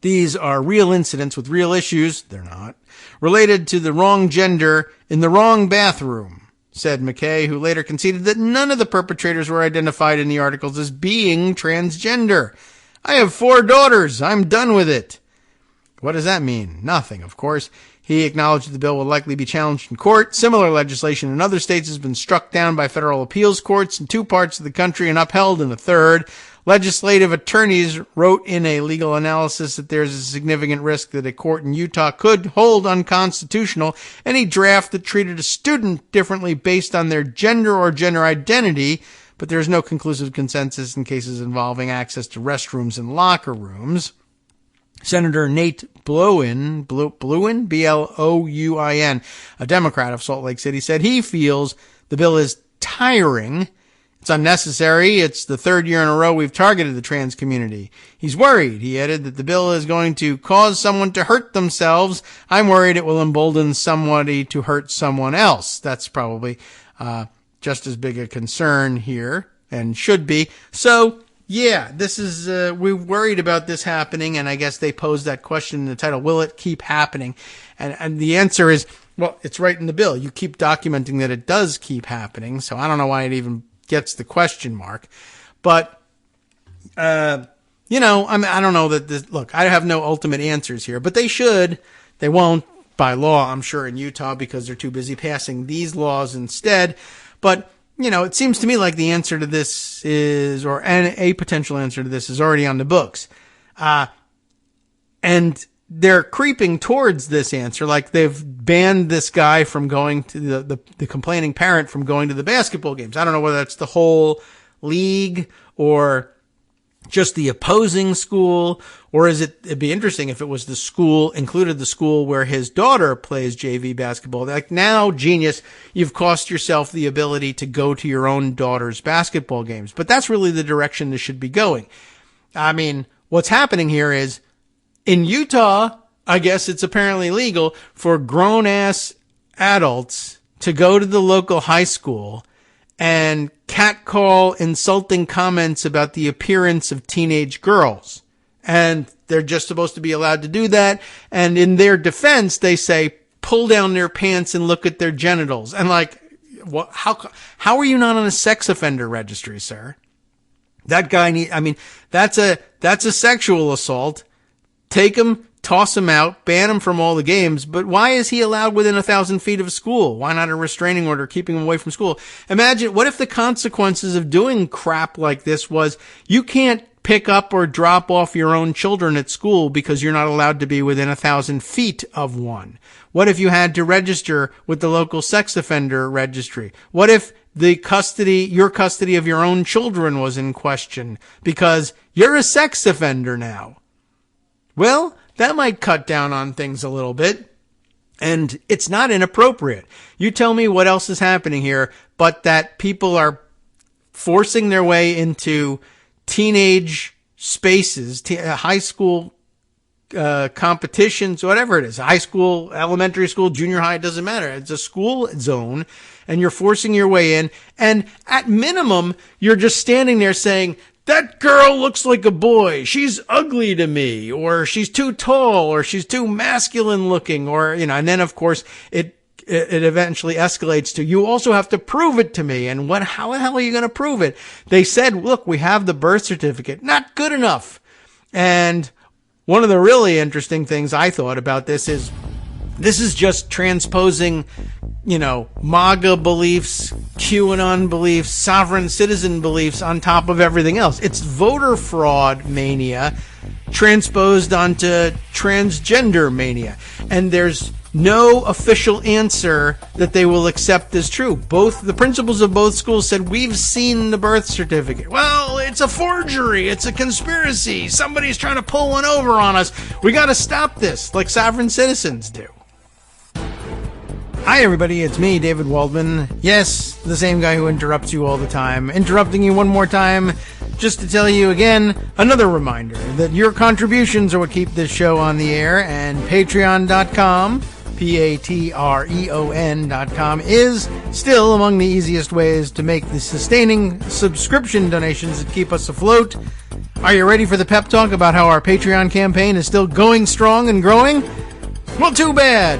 These are real incidents with real issues, they're not, related to the wrong gender in the wrong bathroom, said McKay, who later conceded that none of the perpetrators were identified in the articles as being transgender. I have 4 daughters. I'm done with it. What does that mean? Nothing, of course. He acknowledged that the bill will likely be challenged in court. Similar legislation in other states has been struck down by federal appeals courts in 2 parts of the country and upheld in a third. Legislative attorneys wrote in a legal analysis that there's a significant risk that a court in Utah could hold unconstitutional any draft that treated a student differently based on their gender or gender identity, but there's no conclusive consensus in cases involving access to restrooms and locker rooms. Senator Nate Blouin, B-L-O-U-I-N, a Democrat of Salt Lake City, said he feels the bill is tiring. It's unnecessary. It's the 3rd year in a row we've targeted the trans community. He's worried, he added, that the bill is going to cause someone to hurt themselves. I'm worried it will embolden somebody to hurt someone else. That's probably just as big a concern here, and should be. So, yeah, this is, we're worried about this happening, and I guess they posed that question in the title, will it keep happening? And the answer is, well, it's right in the bill. You keep documenting that it does keep happening, so I don't know why it even gets the question mark. But, I don't know that this, look, I have no ultimate answers here, but they should. They won't by law, I'm sure, in Utah, because they're too busy passing these laws instead. But, it seems to me like the answer to this is, or a potential answer to this is already on the books. And they're creeping towards this answer, like they've banned this guy from going to the complaining parent from going to the basketball games. I don't know whether that's the whole league or just the opposing school, or it'd be interesting if it was the school, included the school where his daughter plays JV basketball. Like, now, genius, you've cost yourself the ability to go to your own daughter's basketball games. But that's really the direction this should be going. I mean, what's happening here is, in Utah, I guess it's apparently legal for grown-ass adults to go to the local high school and catcall insulting comments about the appearance of teenage girls. And they're just supposed to be allowed to do that. And in their defense, they say, pull down their pants and look at their genitals. And like, what, how are you not on a sex offender registry, sir? That guy that's a sexual assault. Take him, toss him out, ban him from all the games. But why is he allowed within 1,000 feet of a school? Why not a restraining order keeping him away from school? Imagine, what if the consequences of doing crap like this was you can't pick up or drop off your own children at school because you're not allowed to be within 1,000 feet of one? What if you had to register with the local sex offender registry? What if your custody of your own children was in question because you're a sex offender now? Well, that might cut down on things a little bit, and it's not inappropriate. You tell me what else is happening here, but that people are forcing their way into teenage spaces, high school competitions, whatever it is, high school, elementary school, junior high, it doesn't matter. It's a school zone and you're forcing your way in. And at minimum, you're just standing there saying, that girl looks like a boy. She's ugly to me, or she's too tall, or she's too masculine looking, or, and then of course it eventually escalates to, you also have to prove it to me. And how the hell are you going to prove it? They said, look, we have the birth certificate. Not good enough. And one of the really interesting things I thought about this is just transposing, MAGA beliefs, QAnon beliefs, sovereign citizen beliefs on top of everything else. It's voter fraud mania transposed onto transgender mania. And there's no official answer that they will accept as true. Both the principals of both schools said, we've seen the birth certificate. Well, it's a forgery. It's a conspiracy. Somebody's trying to pull one over on us. We got to stop this, like sovereign citizens do. Hi, everybody. It's me, David Waldman. Yes, the same guy who interrupts you all the time. Interrupting you one more time just to tell you again, another reminder that your contributions are what keep this show on the air, and patreon.com, patreon.com, is still among the easiest ways to make the sustaining subscription donations that keep us afloat. Are you ready for the pep talk about how our Patreon campaign is still going strong and growing? Well, too bad.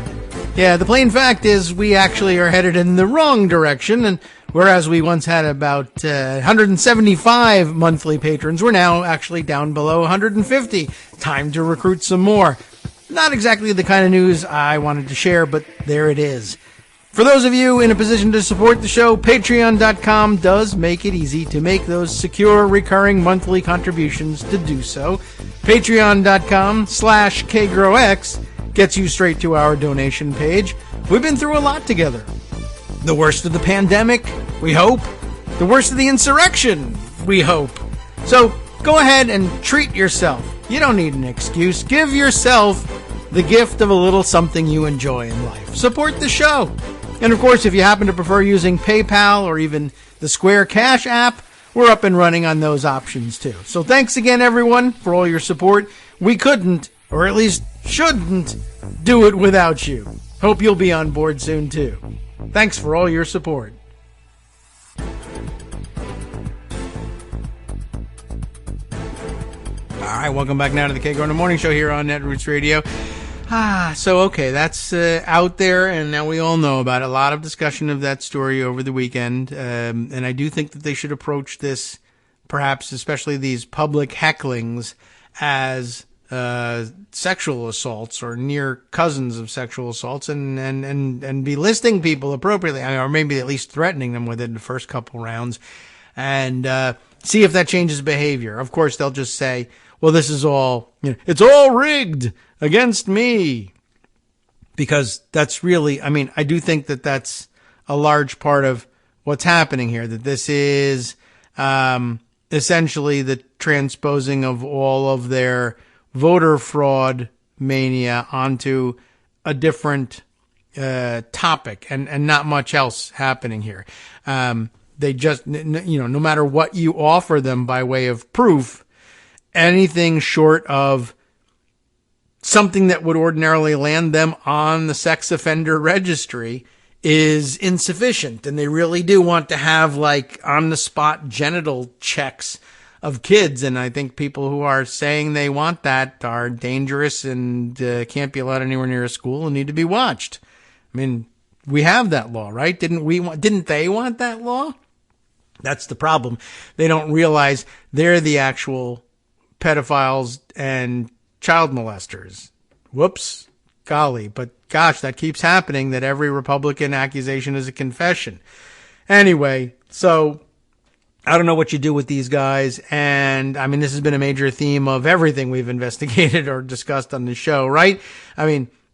Yeah, the plain fact is we actually are headed in the wrong direction, and whereas we once had about 175 monthly patrons, we're now actually down below 150. Time to recruit some more. Not exactly the kind of news I wanted to share, but there it is. For those of you in a position to support the show, patreon.com does make it easy to make those secure, recurring monthly contributions to do so. Patreon.com/KagroX gets you straight to our donation page. We've been through a lot together. The worst of the pandemic, we hope. The worst of the insurrection, we hope. So go ahead and treat yourself. You don't need an excuse. Give yourself the gift of a little something you enjoy in life. Support the show. And of course, if you happen to prefer using PayPal or even the Square Cash app, we're up and running on those options too. So thanks again, everyone, for all your support. We couldn't, or at least shouldn't, do it without you. Hope you'll be on board soon too. Thanks for all your support. All right, welcome back now to the Kagro in the Morning Show here on Netroots Radio. So okay, that's out there, and now we all know about it. A lot of discussion of that story over the weekend, and I do think that they should approach this, perhaps especially these public hecklings, as sexual assaults or near cousins of sexual assaults, and be listing people appropriately, or maybe at least threatening them within the first couple rounds, and see if that changes behavior. Of course, they'll just say, well, this is all, it's all rigged against me. Because that's really, I do think that that's a large part of what's happening here, that this is essentially the transposing of all of their voter fraud mania onto a different topic, and not much else happening here. They just, no matter what you offer them by way of proof, anything short of something that would ordinarily land them on the sex offender registry is insufficient. And they really do want to have on the spot genital checks of kids. And I think people who are saying they want that are dangerous and can't be allowed anywhere near a school and need to be watched. We have that law, right? Didn't they want that law? That's the problem. They don't realize they're the actual pedophiles and child molesters. Whoops. Golly. But gosh, that keeps happening, that every Republican accusation is a confession. Anyway, so I don't know what you do with these guys. And this has been a major theme of everything we've investigated or discussed on the show, right?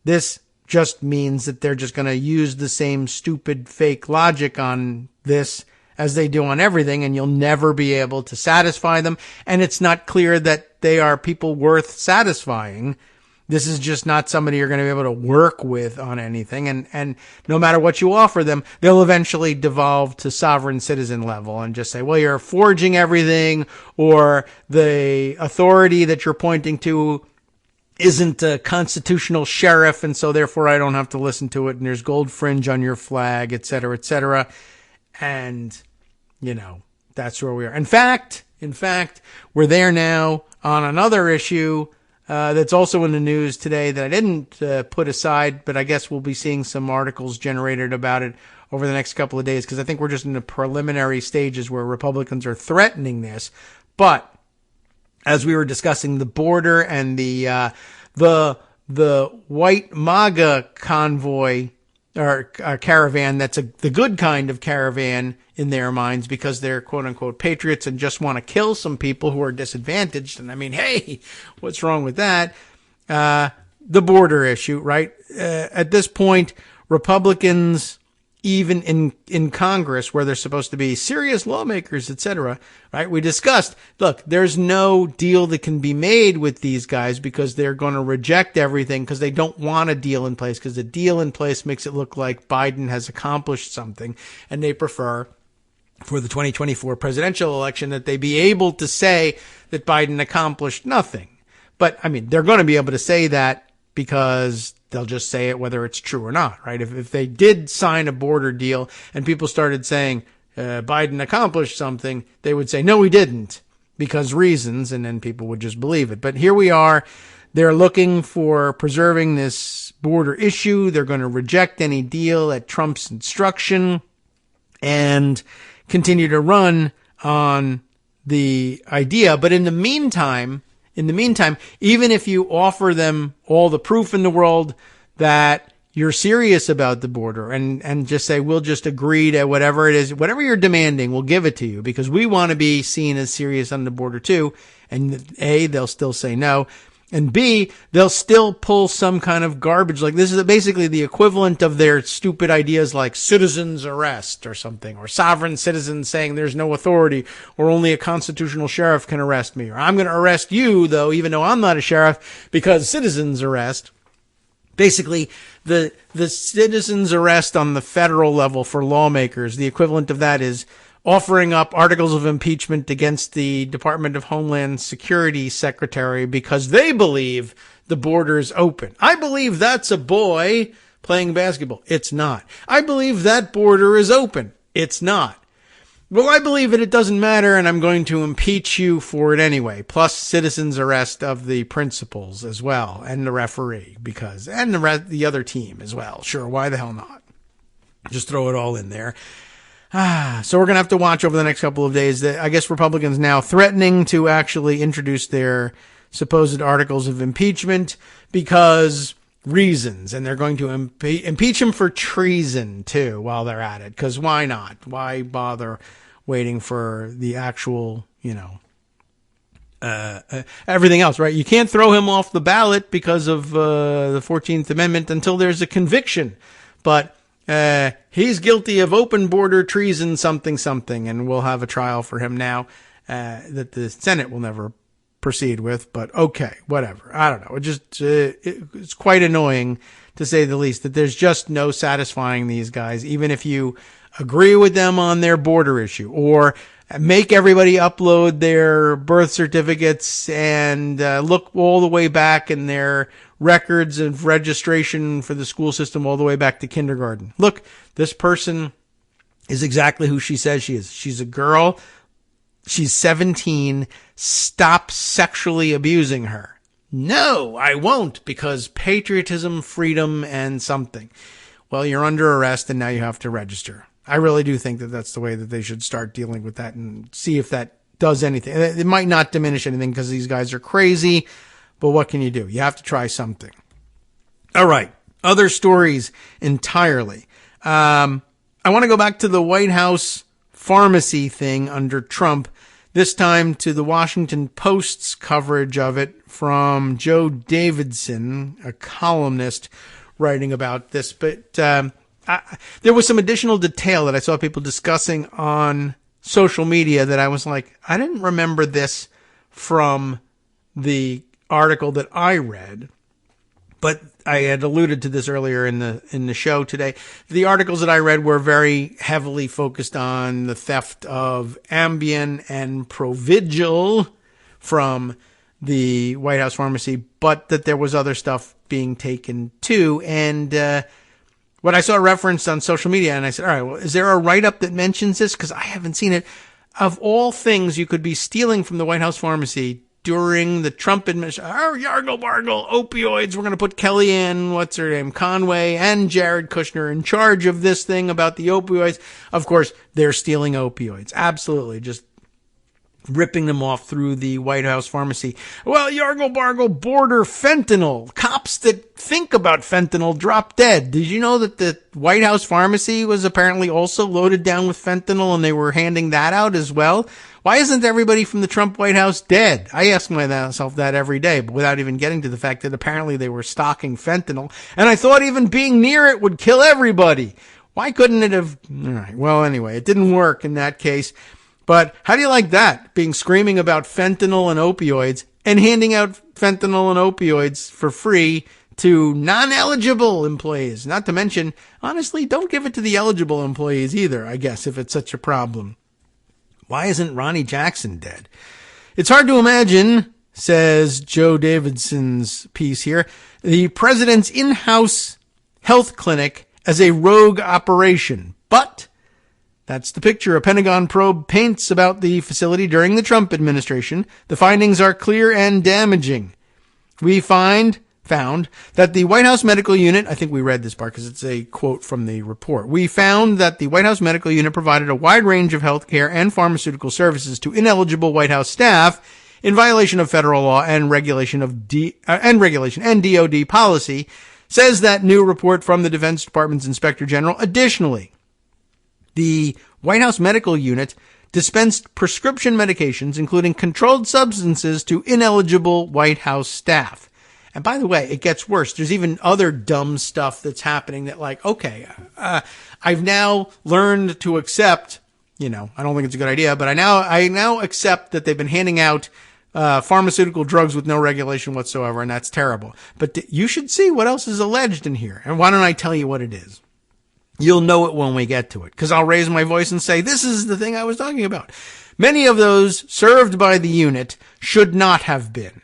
This just means that they're just going to use the same stupid fake logic on this as they do on everything, and you'll never be able to satisfy them. And it's not clear that they are people worth satisfying. This is just not somebody you're going to be able to work with on anything. And no matter what you offer them, they'll eventually devolve to sovereign citizen level and just say, well, you're forging everything, or the authority that you're pointing to isn't a constitutional sheriff, and so therefore I don't have to listen to it, and there's gold fringe on your flag, et cetera, et cetera. And, that's where we are. In fact, we're there now on another issue that's also in the news today that I didn't put aside, but I guess we'll be seeing some articles generated about it over the next couple of days, because I think we're just in the preliminary stages where Republicans are threatening this. But as we were discussing the border and the white MAGA convoy or caravan, that's the good kind of caravan in their minds, because they're quote unquote patriots and just want to kill some people who are disadvantaged. And I mean, hey, what's wrong with that? The border issue, right? At this point, Republicans, even in Congress, where they're supposed to be serious lawmakers, etc., right? We discussed, look, there's no deal that can be made with these guys because they're going to reject everything because they don't want a deal in place, because the deal in place makes it look like Biden has accomplished something, and they prefer for the 2024 presidential election that they be able to say that Biden accomplished nothing. But, I mean, they're going to be able to say that because they'll just say it whether it's true or not, right? If they did sign a border deal and people started saying Biden accomplished something, they would say, no, he didn't, because reasons, and then people would just believe it. But here we are. They're looking for preserving this border issue. They're going to reject any deal at Trump's instruction and continue to run on the idea. But in the meantime, even if you offer them all the proof in the world that you're serious about the border and just say, we'll just agree to whatever it is, whatever you're demanding, we'll give it to you because we want to be seen as serious on the border too. And A, they'll still say no. And B, they'll still pull some kind of garbage. Like this is basically the equivalent of their stupid ideas like citizens arrest or something, or sovereign citizens saying there's no authority, or only a constitutional sheriff can arrest me, or I'm going to arrest you though, even though I'm not a sheriff, because citizens arrest. Basically, the citizens arrest on the federal level for lawmakers, the equivalent of that is offering up articles of impeachment against the Department of Homeland Security secretary because they believe the border is open. I believe that's a boy playing basketball. It's not. I believe that border is open. It's not. Well, I believe it doesn't matter, and I'm going to impeach you for it anyway. Plus citizens arrest of the principals as well, and the referee, and the other team as well. Sure, why the hell not? Just throw it all in there. So we're going to have to watch over the next couple of days. I guess Republicans now threatening to actually introduce their supposed articles of impeachment because reasons. And they're going to impeach him for treason too while they're at it. Because why not? Why bother waiting for the actual, everything else, right? You can't throw him off the ballot because of the 14th Amendment until there's a conviction. But he's guilty of open border treason, something, and we'll have a trial for him now that the Senate will never proceed with. But okay, whatever. I don't know. It's quite annoying, to say the least, that there's just no satisfying these guys, even if you agree with them on their border issue or make everybody upload their birth certificates and look all the way back in their records of registration for the school system all the way back to kindergarten. Look, this person is exactly who she says she is. She's a girl. She's 17. Stop sexually abusing her. No, I won't, because patriotism, freedom, and something. Well, you're under arrest and now you have to register. I really do think that that's the way that they should start dealing with that and see if that does anything. It might not diminish anything because these guys are crazy, but what can you do? You have to try something. All right. Other stories entirely. I want to go back to the White House pharmacy thing under Trump, this time to the Washington Post's coverage of it from Joe Davidson, a columnist writing about this. But there was some additional detail that I saw people discussing on social media that I was like, I didn't remember this from the article that I read, but I had alluded to this earlier in the show today. The articles that I read were very heavily focused on the theft of Ambien and Provigil from the White House pharmacy, but that there was other stuff being taken too. And what I saw referenced on social media, and I said, all right, well, is there a write-up that mentions this? Because I haven't seen it. Of all things you could be stealing from the White House pharmacy during the Trump administration, yargle bargle, opioids. We're going to put Kellyanne, what's her name, Conway, and Jared Kushner in charge of this thing about the opioids. Of course, they're stealing opioids. Absolutely. Just ripping them off through the White House pharmacy. Well, yargle bargle, border fentanyl. Cops that think about fentanyl drop dead. Did you know that the White House pharmacy was apparently also loaded down with fentanyl and they were handing that out as well? Why isn't everybody from the Trump White House dead? I ask myself that every day, but without even getting to the fact that apparently they were stocking fentanyl. And I thought even being near it would kill everybody. Why couldn't it have? All right. Well, anyway, it didn't work in that case. But how do you like that? Being screaming about fentanyl and opioids and handing out fentanyl and opioids for free to non-eligible employees. Not to mention, honestly, don't give it to the eligible employees either, I guess, if it's such a problem. Why isn't Ronnie Jackson dead? It's hard to imagine, says Joe Davidson's piece here, the president's in-house health clinic as a rogue operation. But that's the picture a Pentagon probe paints about the facility during the Trump administration. The findings are clear and damaging. We found that the White House Medical Unit, I think we read this part because it's a quote from the report. We found that the White House Medical Unit provided a wide range of health care and pharmaceutical services to ineligible White House staff in violation of federal law and regulation and DOD policy, says that new report from the Defense Department's Inspector General. Additionally, the White House Medical Unit dispensed prescription medications, including controlled substances, to ineligible White House staff. And by the way, it gets worse. There's even other dumb stuff that's happening that, like, okay, I've now learned to accept, I don't think it's a good idea, but I now accept that they've been handing out pharmaceutical drugs with no regulation whatsoever, and that's terrible. But you should see what else is alleged in here. And why don't I tell you what it is? You'll know it when we get to it, because I'll raise my voice and say, this is the thing I was talking about. Many of those served by the unit should not have been.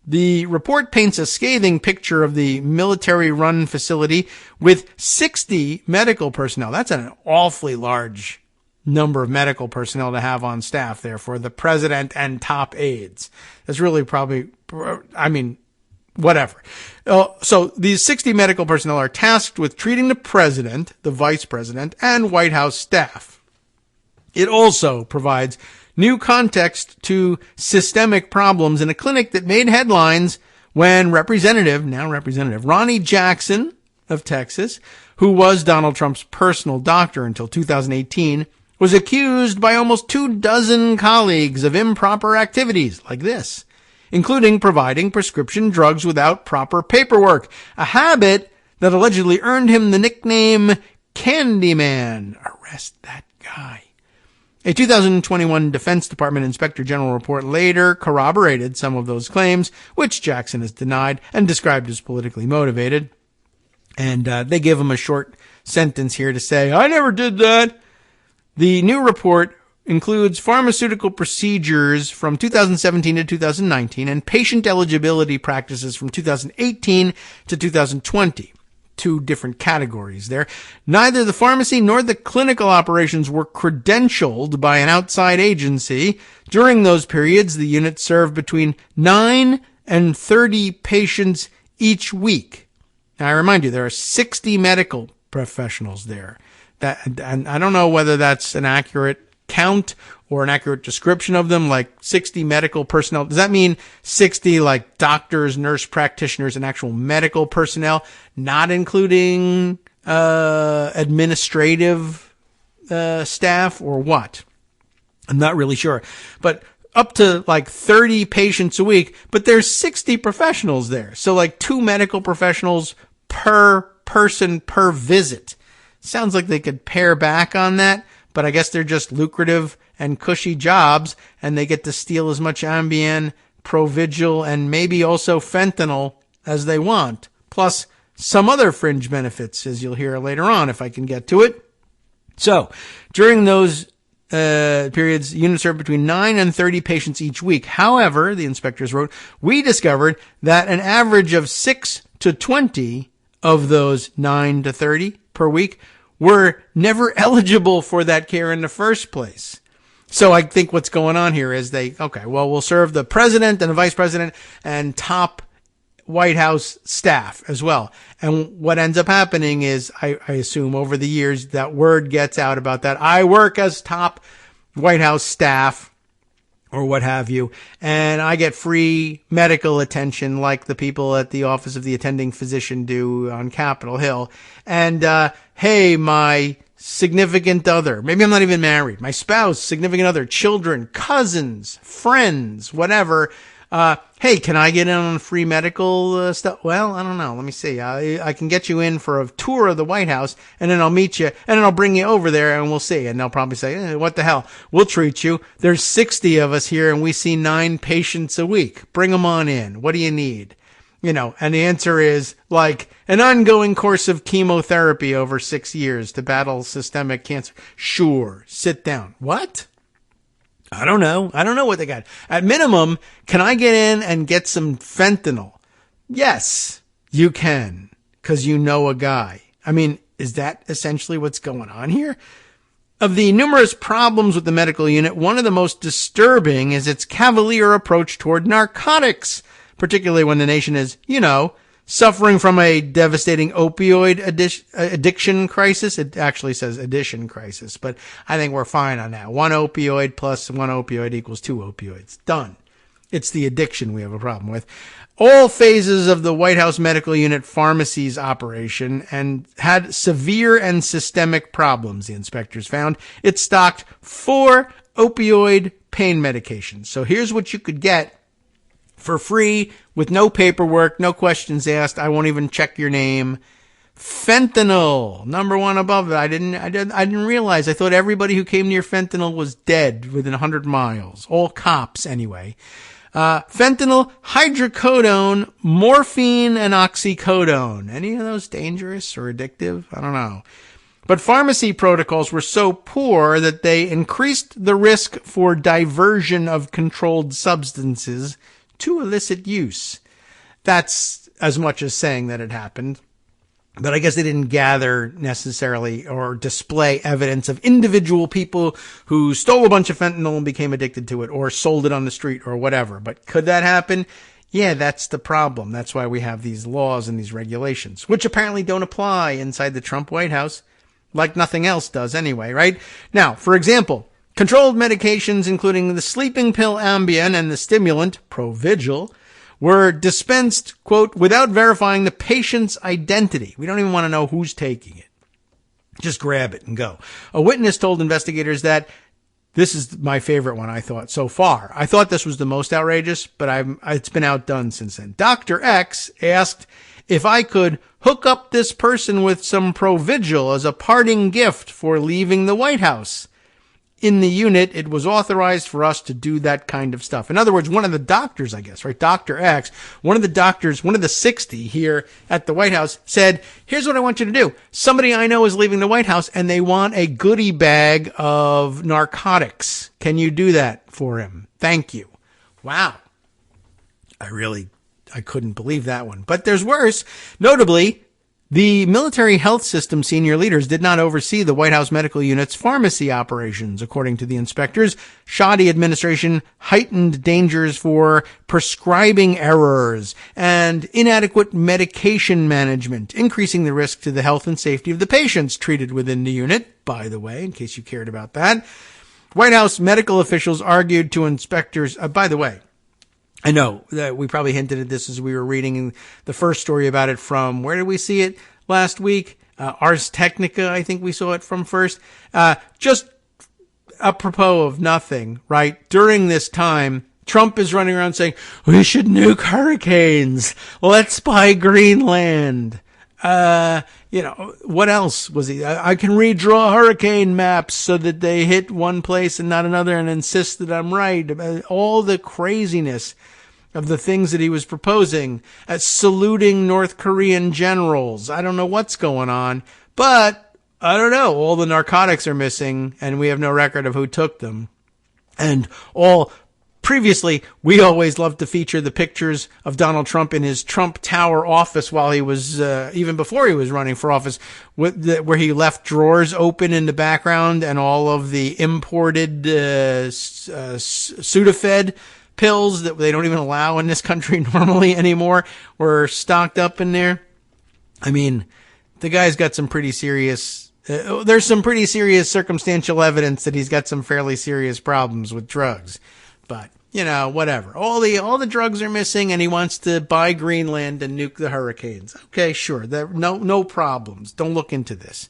The report paints a scathing picture of the military-run facility with 60 medical personnel. That's an awfully large number of medical personnel to have on staff there for the president and top aides. That's really probably, whatever. So these 60 medical personnel are tasked with treating the president, the vice president, and White House staff. It also provides new context to systemic problems in a clinic that made headlines when now Representative Ronnie Jackson of Texas, who was Donald Trump's personal doctor until 2018, was accused by almost 24 colleagues of improper activities like this, including providing prescription drugs without proper paperwork, a habit that allegedly earned him the nickname Candyman. Arrest that guy. A 2021 Defense Department Inspector General report later corroborated some of those claims, which Jackson has denied and described as politically motivated. And they give him a short sentence here to say, I never did that. The new report includes pharmaceutical procedures from 2017 to 2019 and patient eligibility practices from 2018 to 2020. Two different categories there. Neither the pharmacy nor the clinical operations were credentialed by an outside agency. During those periods, the unit served between 9 and 30 patients each week. Now, I remind you, there are 60 medical professionals there. And I don't know whether that's an accurate count or an accurate description of them, like 60 medical personnel. Does that mean 60 like doctors, nurse practitioners, and actual medical personnel, not including administrative staff, or what? I'm not really sure. But up to like 30 patients a week, but there's 60 professionals there. So like 2 medical professionals per person per visit. Sounds like they could pare back on that, but I guess they're just lucrative and cushy jobs, and they get to steal as much Ambien, Provigil, and maybe also fentanyl as they want, plus some other fringe benefits, as you'll hear later on if I can get to it. So, during those periods, units serve between 9 and 30 patients each week. However, the inspectors wrote, we discovered that an average of 6 to 20 of those 9 to 30 per week were never eligible for that care in the first place. So I think what's going on here is we'll serve the president and the vice president and top White House staff as well. And what ends up happening is, I assume over the years, that word gets out about that. I work as top White House staff or what have you, and I get free medical attention like the people at the Office of the Attending Physician do on Capitol Hill. And, hey, my significant other, maybe I'm not even married, my spouse, significant other, children, cousins, friends, whatever, hey, can I get in on free medical stuff? Well, I don't know. Let me see. I can get you in for a tour of the White House, and then I'll meet you, and then I'll bring you over there, and we'll see. And they'll probably say, what the hell? We'll treat you. There's 60 of us here, and we see 9 patients a week. Bring them on in. What do you need? And the answer is like an ongoing course of chemotherapy over 6 years to battle systemic cancer. Sure. Sit down. What? I don't know. I don't know what they got. At minimum, can I get in and get some fentanyl? Yes, you can, because you know a guy. I mean, is that essentially what's going on here? Of the numerous problems with the medical unit, one of the most disturbing is its cavalier approach toward narcotics, particularly when the nation is, suffering from a devastating opioid addiction crisis. It actually says addiction crisis, but I think we're fine on that. 1 opioid plus 1 opioid equals 2 opioids. Done. It's the addiction we have a problem with. All phases of the White House Medical Unit pharmacy's operation and had severe and systemic problems, the inspectors found. It stocked 4 opioid pain medications. So here's what you could get for free, with no paperwork, no questions asked. I won't even check your name. Fentanyl, number 1 above it. I didn't realize. I thought everybody who came near fentanyl was dead within 100 miles. All cops, anyway. Fentanyl, hydrocodone, morphine, and oxycodone. Any of those dangerous or addictive? I don't know. But pharmacy protocols were so poor that they increased the risk for diversion of controlled substances to illicit use. That's as much as saying that it happened. But I guess they didn't gather necessarily or display evidence of individual people who stole a bunch of fentanyl and became addicted to it or sold it on the street or whatever. But could that happen? Yeah, that's the problem. That's why we have these laws and these regulations, which apparently don't apply inside the Trump White House, like nothing else does anyway, right? Now, for example, controlled medications, including the sleeping pill Ambien and the stimulant Provigil, were dispensed, quote, without verifying the patient's identity. We don't even want to know who's taking it. Just grab it and go. A witness told investigators that, this is my favorite one, I thought, so far. I thought this was the most outrageous, but it's been outdone since then. Dr. X asked if I could hook up this person with some Provigil as a parting gift for leaving the White House. In the unit, it was authorized for us to do that kind of stuff. In other words, one of the doctors, I guess, right, Dr. X, one of the doctors, one of the 60 here at the White House said, here's what I want you to do. Somebody I know is leaving the White House and they want a goodie bag of narcotics. Can you do that for him? Thank you. Wow. I couldn't believe that one. But there's worse. Notably, the military health system senior leaders did not oversee the White House Medical Unit's pharmacy operations. According to the inspectors, shoddy administration heightened dangers for prescribing errors and inadequate medication management, increasing the risk to the health and safety of the patients treated within the unit, by the way, in case you cared about that. White House medical officials argued to inspectors, by the way, I know that we probably hinted at this as we were reading the first story about it from, where did we see it last week? Ars Technica, I think we saw it from first. Just apropos of nothing, right? During this time, Trump is running around saying, we should nuke hurricanes. Let's buy Greenland. What else was he? I can redraw hurricane maps so that they hit one place and not another and insist that I'm right. All the craziness of the things that he was proposing, saluting North Korean generals. I don't know what's going on, but I don't know. All the narcotics are missing, and we have no record of who took them. And previously, we always loved to feature the pictures of Donald Trump in his Trump Tower office while he was, even before he was running for office, where he left drawers open in the background and all of the imported Sudafed pills that they don't even allow in this country normally anymore were stocked up in there. I mean, the guy's got some pretty serious... there's some pretty serious circumstantial evidence that he's got some fairly serious problems with drugs. But, whatever. All the drugs are missing, and he wants to buy Greenland and nuke the hurricanes. Okay, sure. No problems. Don't look into this.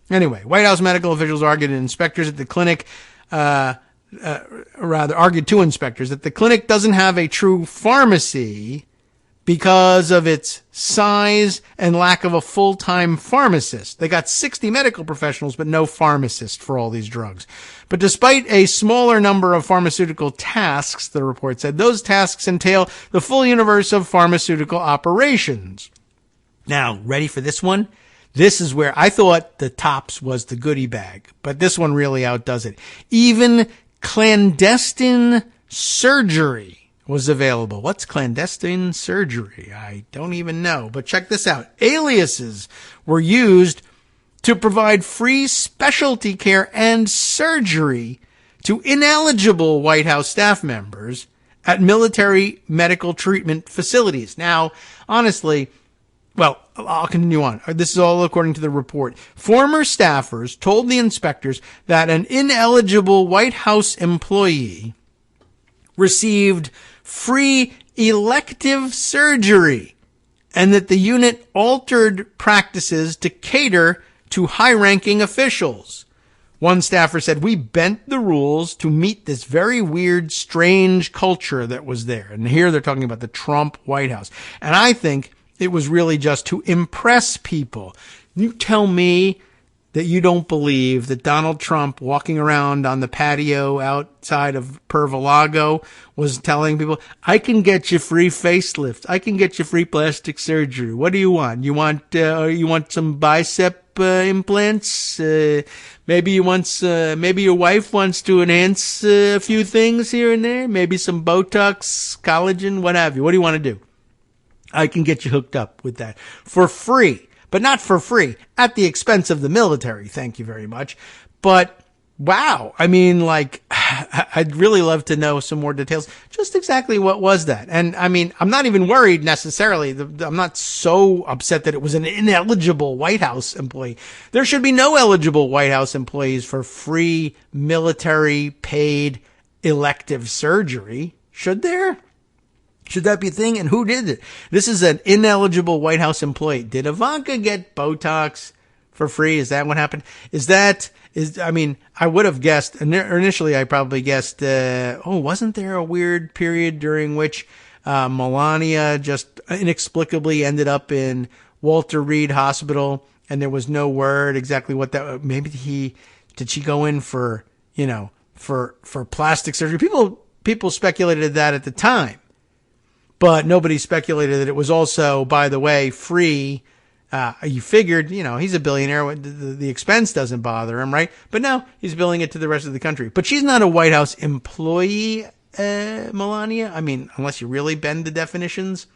Anyway, White House medical officials argued to inspectors that the clinic doesn't have a true pharmacy because of its size and lack of a full-time pharmacist. They got 60 medical professionals, but no pharmacist for all these drugs. But despite a smaller number of pharmaceutical tasks, the report said, those tasks entail the full universe of pharmaceutical operations. Now, ready for this one? This is where I thought the tops was the goodie bag, but this one really outdoes it. Even clandestine surgery was available. What's clandestine surgery? I don't even know, but check this out. Aliases were used to provide free specialty care and surgery to ineligible White House staff members at military medical treatment facilities. Now, honestly, well, I'll continue on. This is all according to the report. Former staffers told the inspectors that an ineligible White House employee received free elective surgery and that the unit altered practices to cater to high-ranking officials. One staffer said, we bent the rules to meet this very weird, strange culture that was there. And here they're talking about the Trump White House. And I think it was really just to impress people. You tell me that you don't believe that Donald Trump walking around on the patio outside of Pervalago was telling people, I can get you free facelift. I can get you free plastic surgery. What do you want? You want some bicep implants? Maybe your wife wants to enhance a few things here and there. Maybe some Botox, collagen, what have you. What do you want to do? I can get you hooked up with that for free. But not for free, at the expense of the military. Thank you very much. But wow, I mean, I'd really love to know some more details. Just exactly what was that? And I mean, I'm not even worried necessarily. I'm not so upset that it was an ineligible White House employee. There should be no eligible White House employees for free military paid elective surgery. Should there? Should that be a thing? And who did it? This is an ineligible White House employee. Did Ivanka get Botox for free? Is that what happened? I would have guessed, initially I probably guessed, wasn't there a weird period during which Melania just inexplicably ended up in Walter Reed Hospital and there was no word exactly what that, did she go in for plastic surgery? People speculated that at the time. But nobody speculated that it was also, by the way, free. You figured, he's a billionaire. The expense doesn't bother him, right? But no, he's billing it to the rest of the country. But she's not a White House employee, Melania. I mean, unless you really bend the definitions.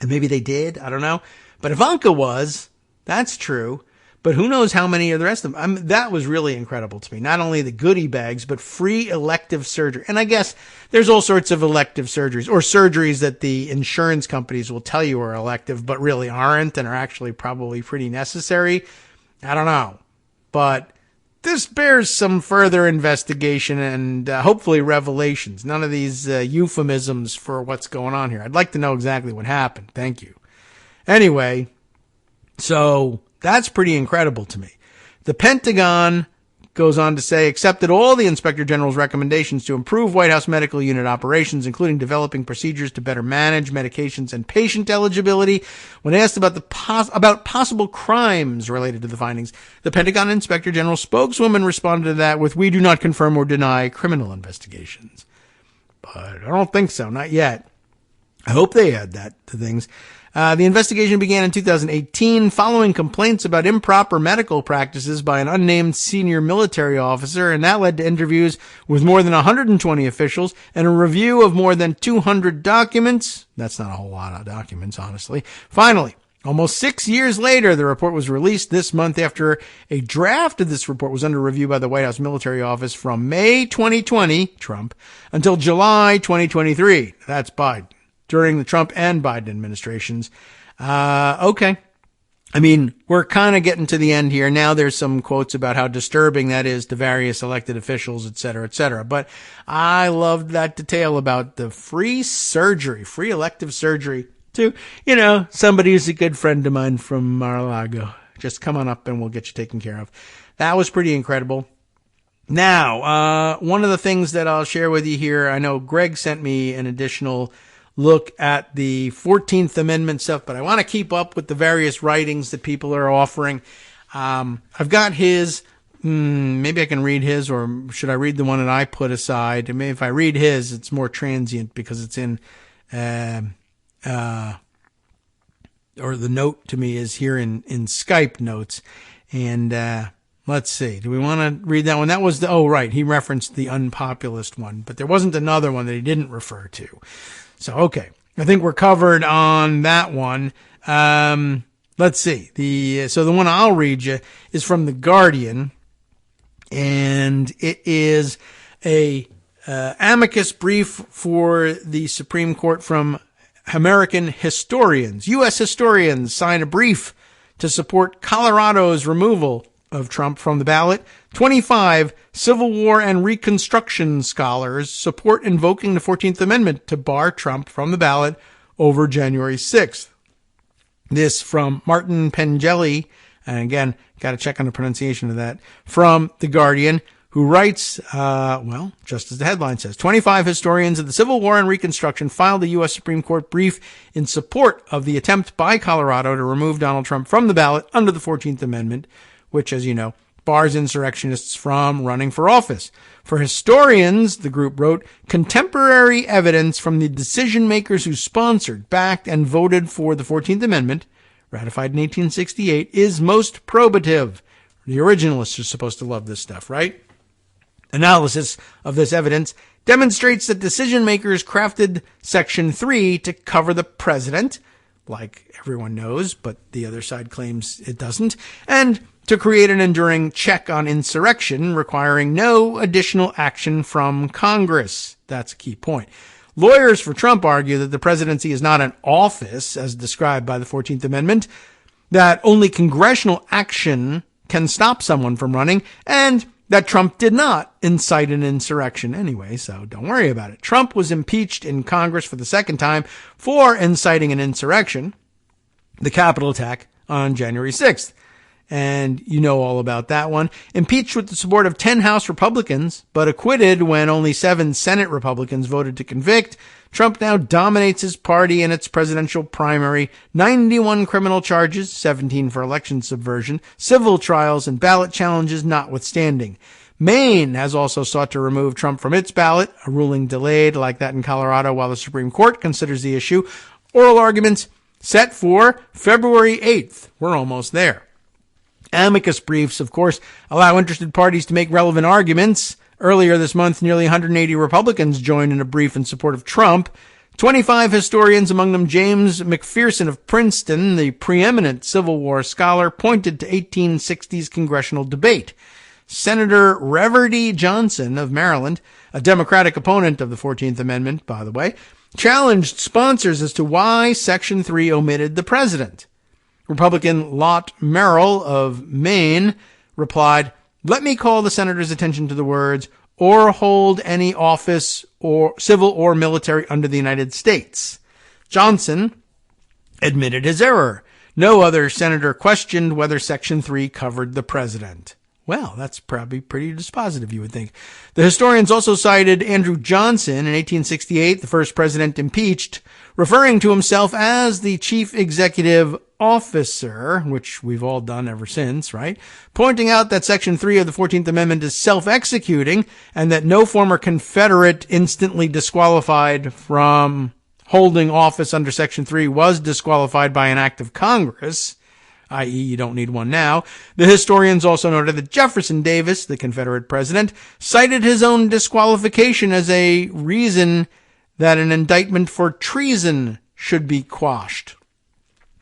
And maybe they did. I don't know. But Ivanka was. That's true. But who knows how many of the rest of them. That was really incredible to me. Not only the goodie bags, but free elective surgery. And I guess there's all sorts of elective surgeries or surgeries that the insurance companies will tell you are elective, but really aren't and are actually probably pretty necessary. I don't know. But this bears some further investigation and hopefully revelations. None of these euphemisms for what's going on here. I'd like to know exactly what happened. Thank you. Anyway, so that's pretty incredible to me. The Pentagon goes on to say, accepted all the Inspector General's recommendations to improve White House medical unit operations, including developing procedures to better manage medications and patient eligibility. When asked about possible crimes related to the findings, the Pentagon Inspector General spokeswoman responded to that with, we do not confirm or deny criminal investigations. But I don't think so, not yet. I hope they add that to things. The investigation began in 2018 following complaints about improper medical practices by an unnamed senior military officer, and that led to interviews with more than 120 officials and a review of more than 200 documents. That's not a whole lot of documents, honestly. Finally, almost 6 years later, the report was released this month after a draft of this report was under review by the White House Military Office from May 2020, Trump, until July 2023. That's Biden. During the Trump and Biden administrations. Okay. I mean, we're kind of getting to the end here. Now there's some quotes about how disturbing that is to various elected officials, et cetera, et cetera. But I loved that detail about the free elective surgery to, somebody who's a good friend of mine from Mar-a-Lago. Just come on up and we'll get you taken care of. That was pretty incredible. Now, one of the things that I'll share with you here, I know Greg sent me an additional look at the 14th Amendment stuff, but I want to keep up with the various writings that people are offering. I've got his, maybe I can read his, or should I read the one that I put aside? Maybe if I read his, it's more transient because it's in, or the note to me is here in Skype notes. And, let's see. Do we want to read that one? That was right. He referenced the unpopulist one, but there wasn't another one that he didn't refer to. So, okay. I think we're covered on that one. Let's see. So the one I'll read you is from The Guardian, and it is a amicus brief for the Supreme Court from American historians. U.S. historians sign a brief to support Colorado's removal of Trump from the ballot. 25 Civil War and Reconstruction scholars support invoking the 14th Amendment to bar Trump from the ballot over January 6th. This from Martin Pengelly, and again, got to check on the pronunciation of that, from The Guardian, who writes, just as the headline says, 25 historians of the Civil War and Reconstruction filed a U.S. Supreme Court brief in support of the attempt by Colorado to remove Donald Trump from the ballot under the 14th Amendment, which, as you know, bars insurrectionists from running for office. For historians, the group wrote, contemporary evidence from the decision makers who sponsored, backed, and voted for the 14th Amendment, ratified in 1868, is most probative. The originalists are supposed to love this stuff, right? Analysis of this evidence demonstrates that decision makers crafted Section 3 to cover the president, like everyone knows, but the other side claims it doesn't, and to create an enduring check on insurrection requiring no additional action from Congress. That's a key point. Lawyers for Trump argue that the presidency is not an office, as described by the 14th Amendment, that only congressional action can stop someone from running, and that Trump did not incite an insurrection anyway, so don't worry about it. Trump was impeached in Congress for the second time for inciting an insurrection, the Capitol attack on January 6th. And you know all about that one. Impeached with the support of 10 House Republicans, but acquitted when only 7 Senate Republicans voted to convict, Trump now dominates his party in its presidential primary. 91 criminal charges, 17 for election subversion, civil trials, and ballot challenges notwithstanding. Maine has also sought to remove Trump from its ballot, a ruling delayed like that in Colorado while the Supreme Court considers the issue. Oral arguments set for February 8th. We're almost there. Amicus briefs, of course, allow interested parties to make relevant arguments. Earlier this month, nearly 180 Republicans joined in a brief in support of Trump. 25 historians, among them James McPherson of Princeton, the preeminent Civil War scholar, pointed to 1860s congressional debate. Senator Reverdy Johnson of Maryland, a Democratic opponent of the 14th Amendment, by the way, challenged sponsors as to why Section 3 omitted the president. Republican Lot Merrill of Maine replied, "Let me call the senator's attention to the words, or hold any office or civil or military under the United States." Johnson admitted his error. No other senator questioned whether Section 3 covered the president. Well, that's probably pretty dispositive, you would think. The historians also cited Andrew Johnson in 1868, the first president impeached, referring to himself as the chief executive officer, which we've all done ever since, right? Pointing out that Section 3 of the 14th Amendment is self-executing and that no former Confederate instantly disqualified from holding office under Section 3 was disqualified by an act of Congress, i.e. you don't need one now. The historians also noted that Jefferson Davis, the Confederate president, cited his own disqualification as a reason that an indictment for treason should be quashed.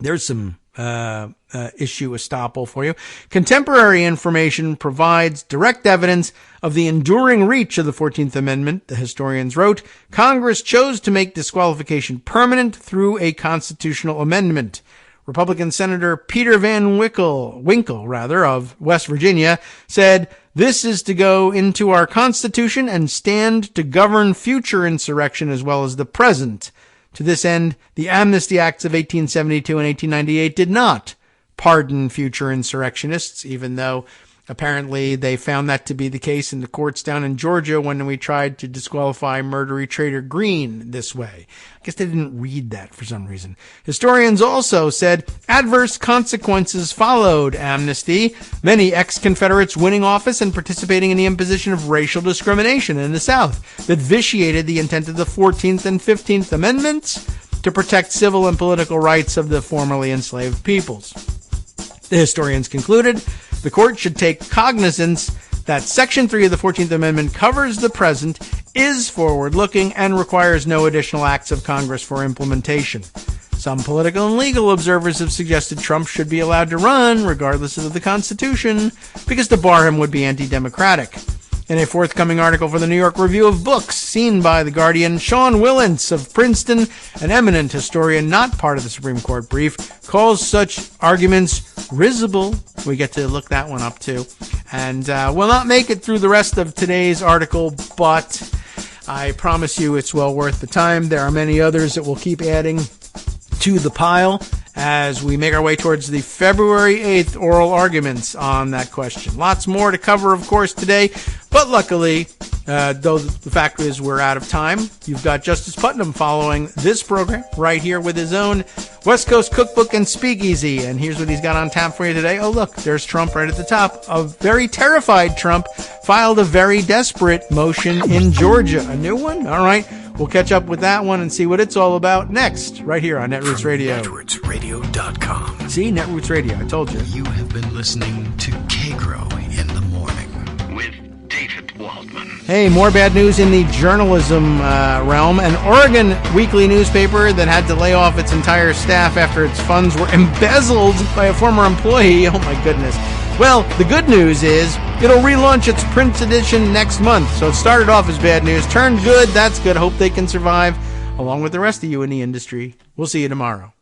There's some issue estoppel for you. Contemporary information provides direct evidence of the enduring reach of the 14th Amendment, the historians wrote. Congress chose to make disqualification permanent through a constitutional amendment. Republican Senator Peter Van Winkle of West Virginia said, "This is to go into our Constitution and stand to govern future insurrection as well as the present. To this end, the Amnesty Acts of 1872 and 1898 did not pardon future insurrectionists, even though apparently they found that to be the case in the courts down in Georgia when we tried to disqualify murdery Trader Green this way." I guess they didn't read that for some reason. Historians also said adverse consequences followed amnesty, many ex-Confederates winning office and participating in the imposition of racial discrimination in the South that vitiated the intent of the 14th and 15th Amendments to protect civil and political rights of the formerly enslaved peoples. The historians concluded the court should take cognizance that Section 3 of the 14th Amendment covers the present, is forward-looking, and requires no additional acts of Congress for implementation. Some political and legal observers have suggested Trump should be allowed to run, regardless of the Constitution, because to bar him would be anti-democratic. In a forthcoming article for the New York Review of Books, seen by The Guardian, Sean Willents of Princeton, an eminent historian not part of the Supreme Court brief, calls such arguments risible. We get to look that one up too. And we'll not make it through the rest of today's article, but I promise you it's well worth the time. There are many others that we'll keep adding to the pile as we make our way towards the February 8th oral arguments on that question. Lots more to cover, of course, today, but luckily, though the fact is we're out of time, you've got Justice Putnam following this program right here with his own West Coast Cookbook and Speakeasy, and here's what he's got on tap for you today. Oh, look, there's Trump right at the top. A very terrified Trump filed a very desperate motion in Georgia. A new one? All right. We'll catch up with that one and see what it's all about next, right here on Netroots Radio. NetrootsRadio.com. See, Netroots Radio, I told you. You have been listening to Kagro in the Morning with David Waldman. Hey, more bad news in the journalism realm. An Oregon weekly newspaper that had to lay off its entire staff after its funds were embezzled by a former employee. Oh, my goodness. Well, the good news is it'll relaunch its print edition next month. So it started off as bad news, turned good. That's good. Hope they can survive along with the rest of you in the industry. We'll see you tomorrow.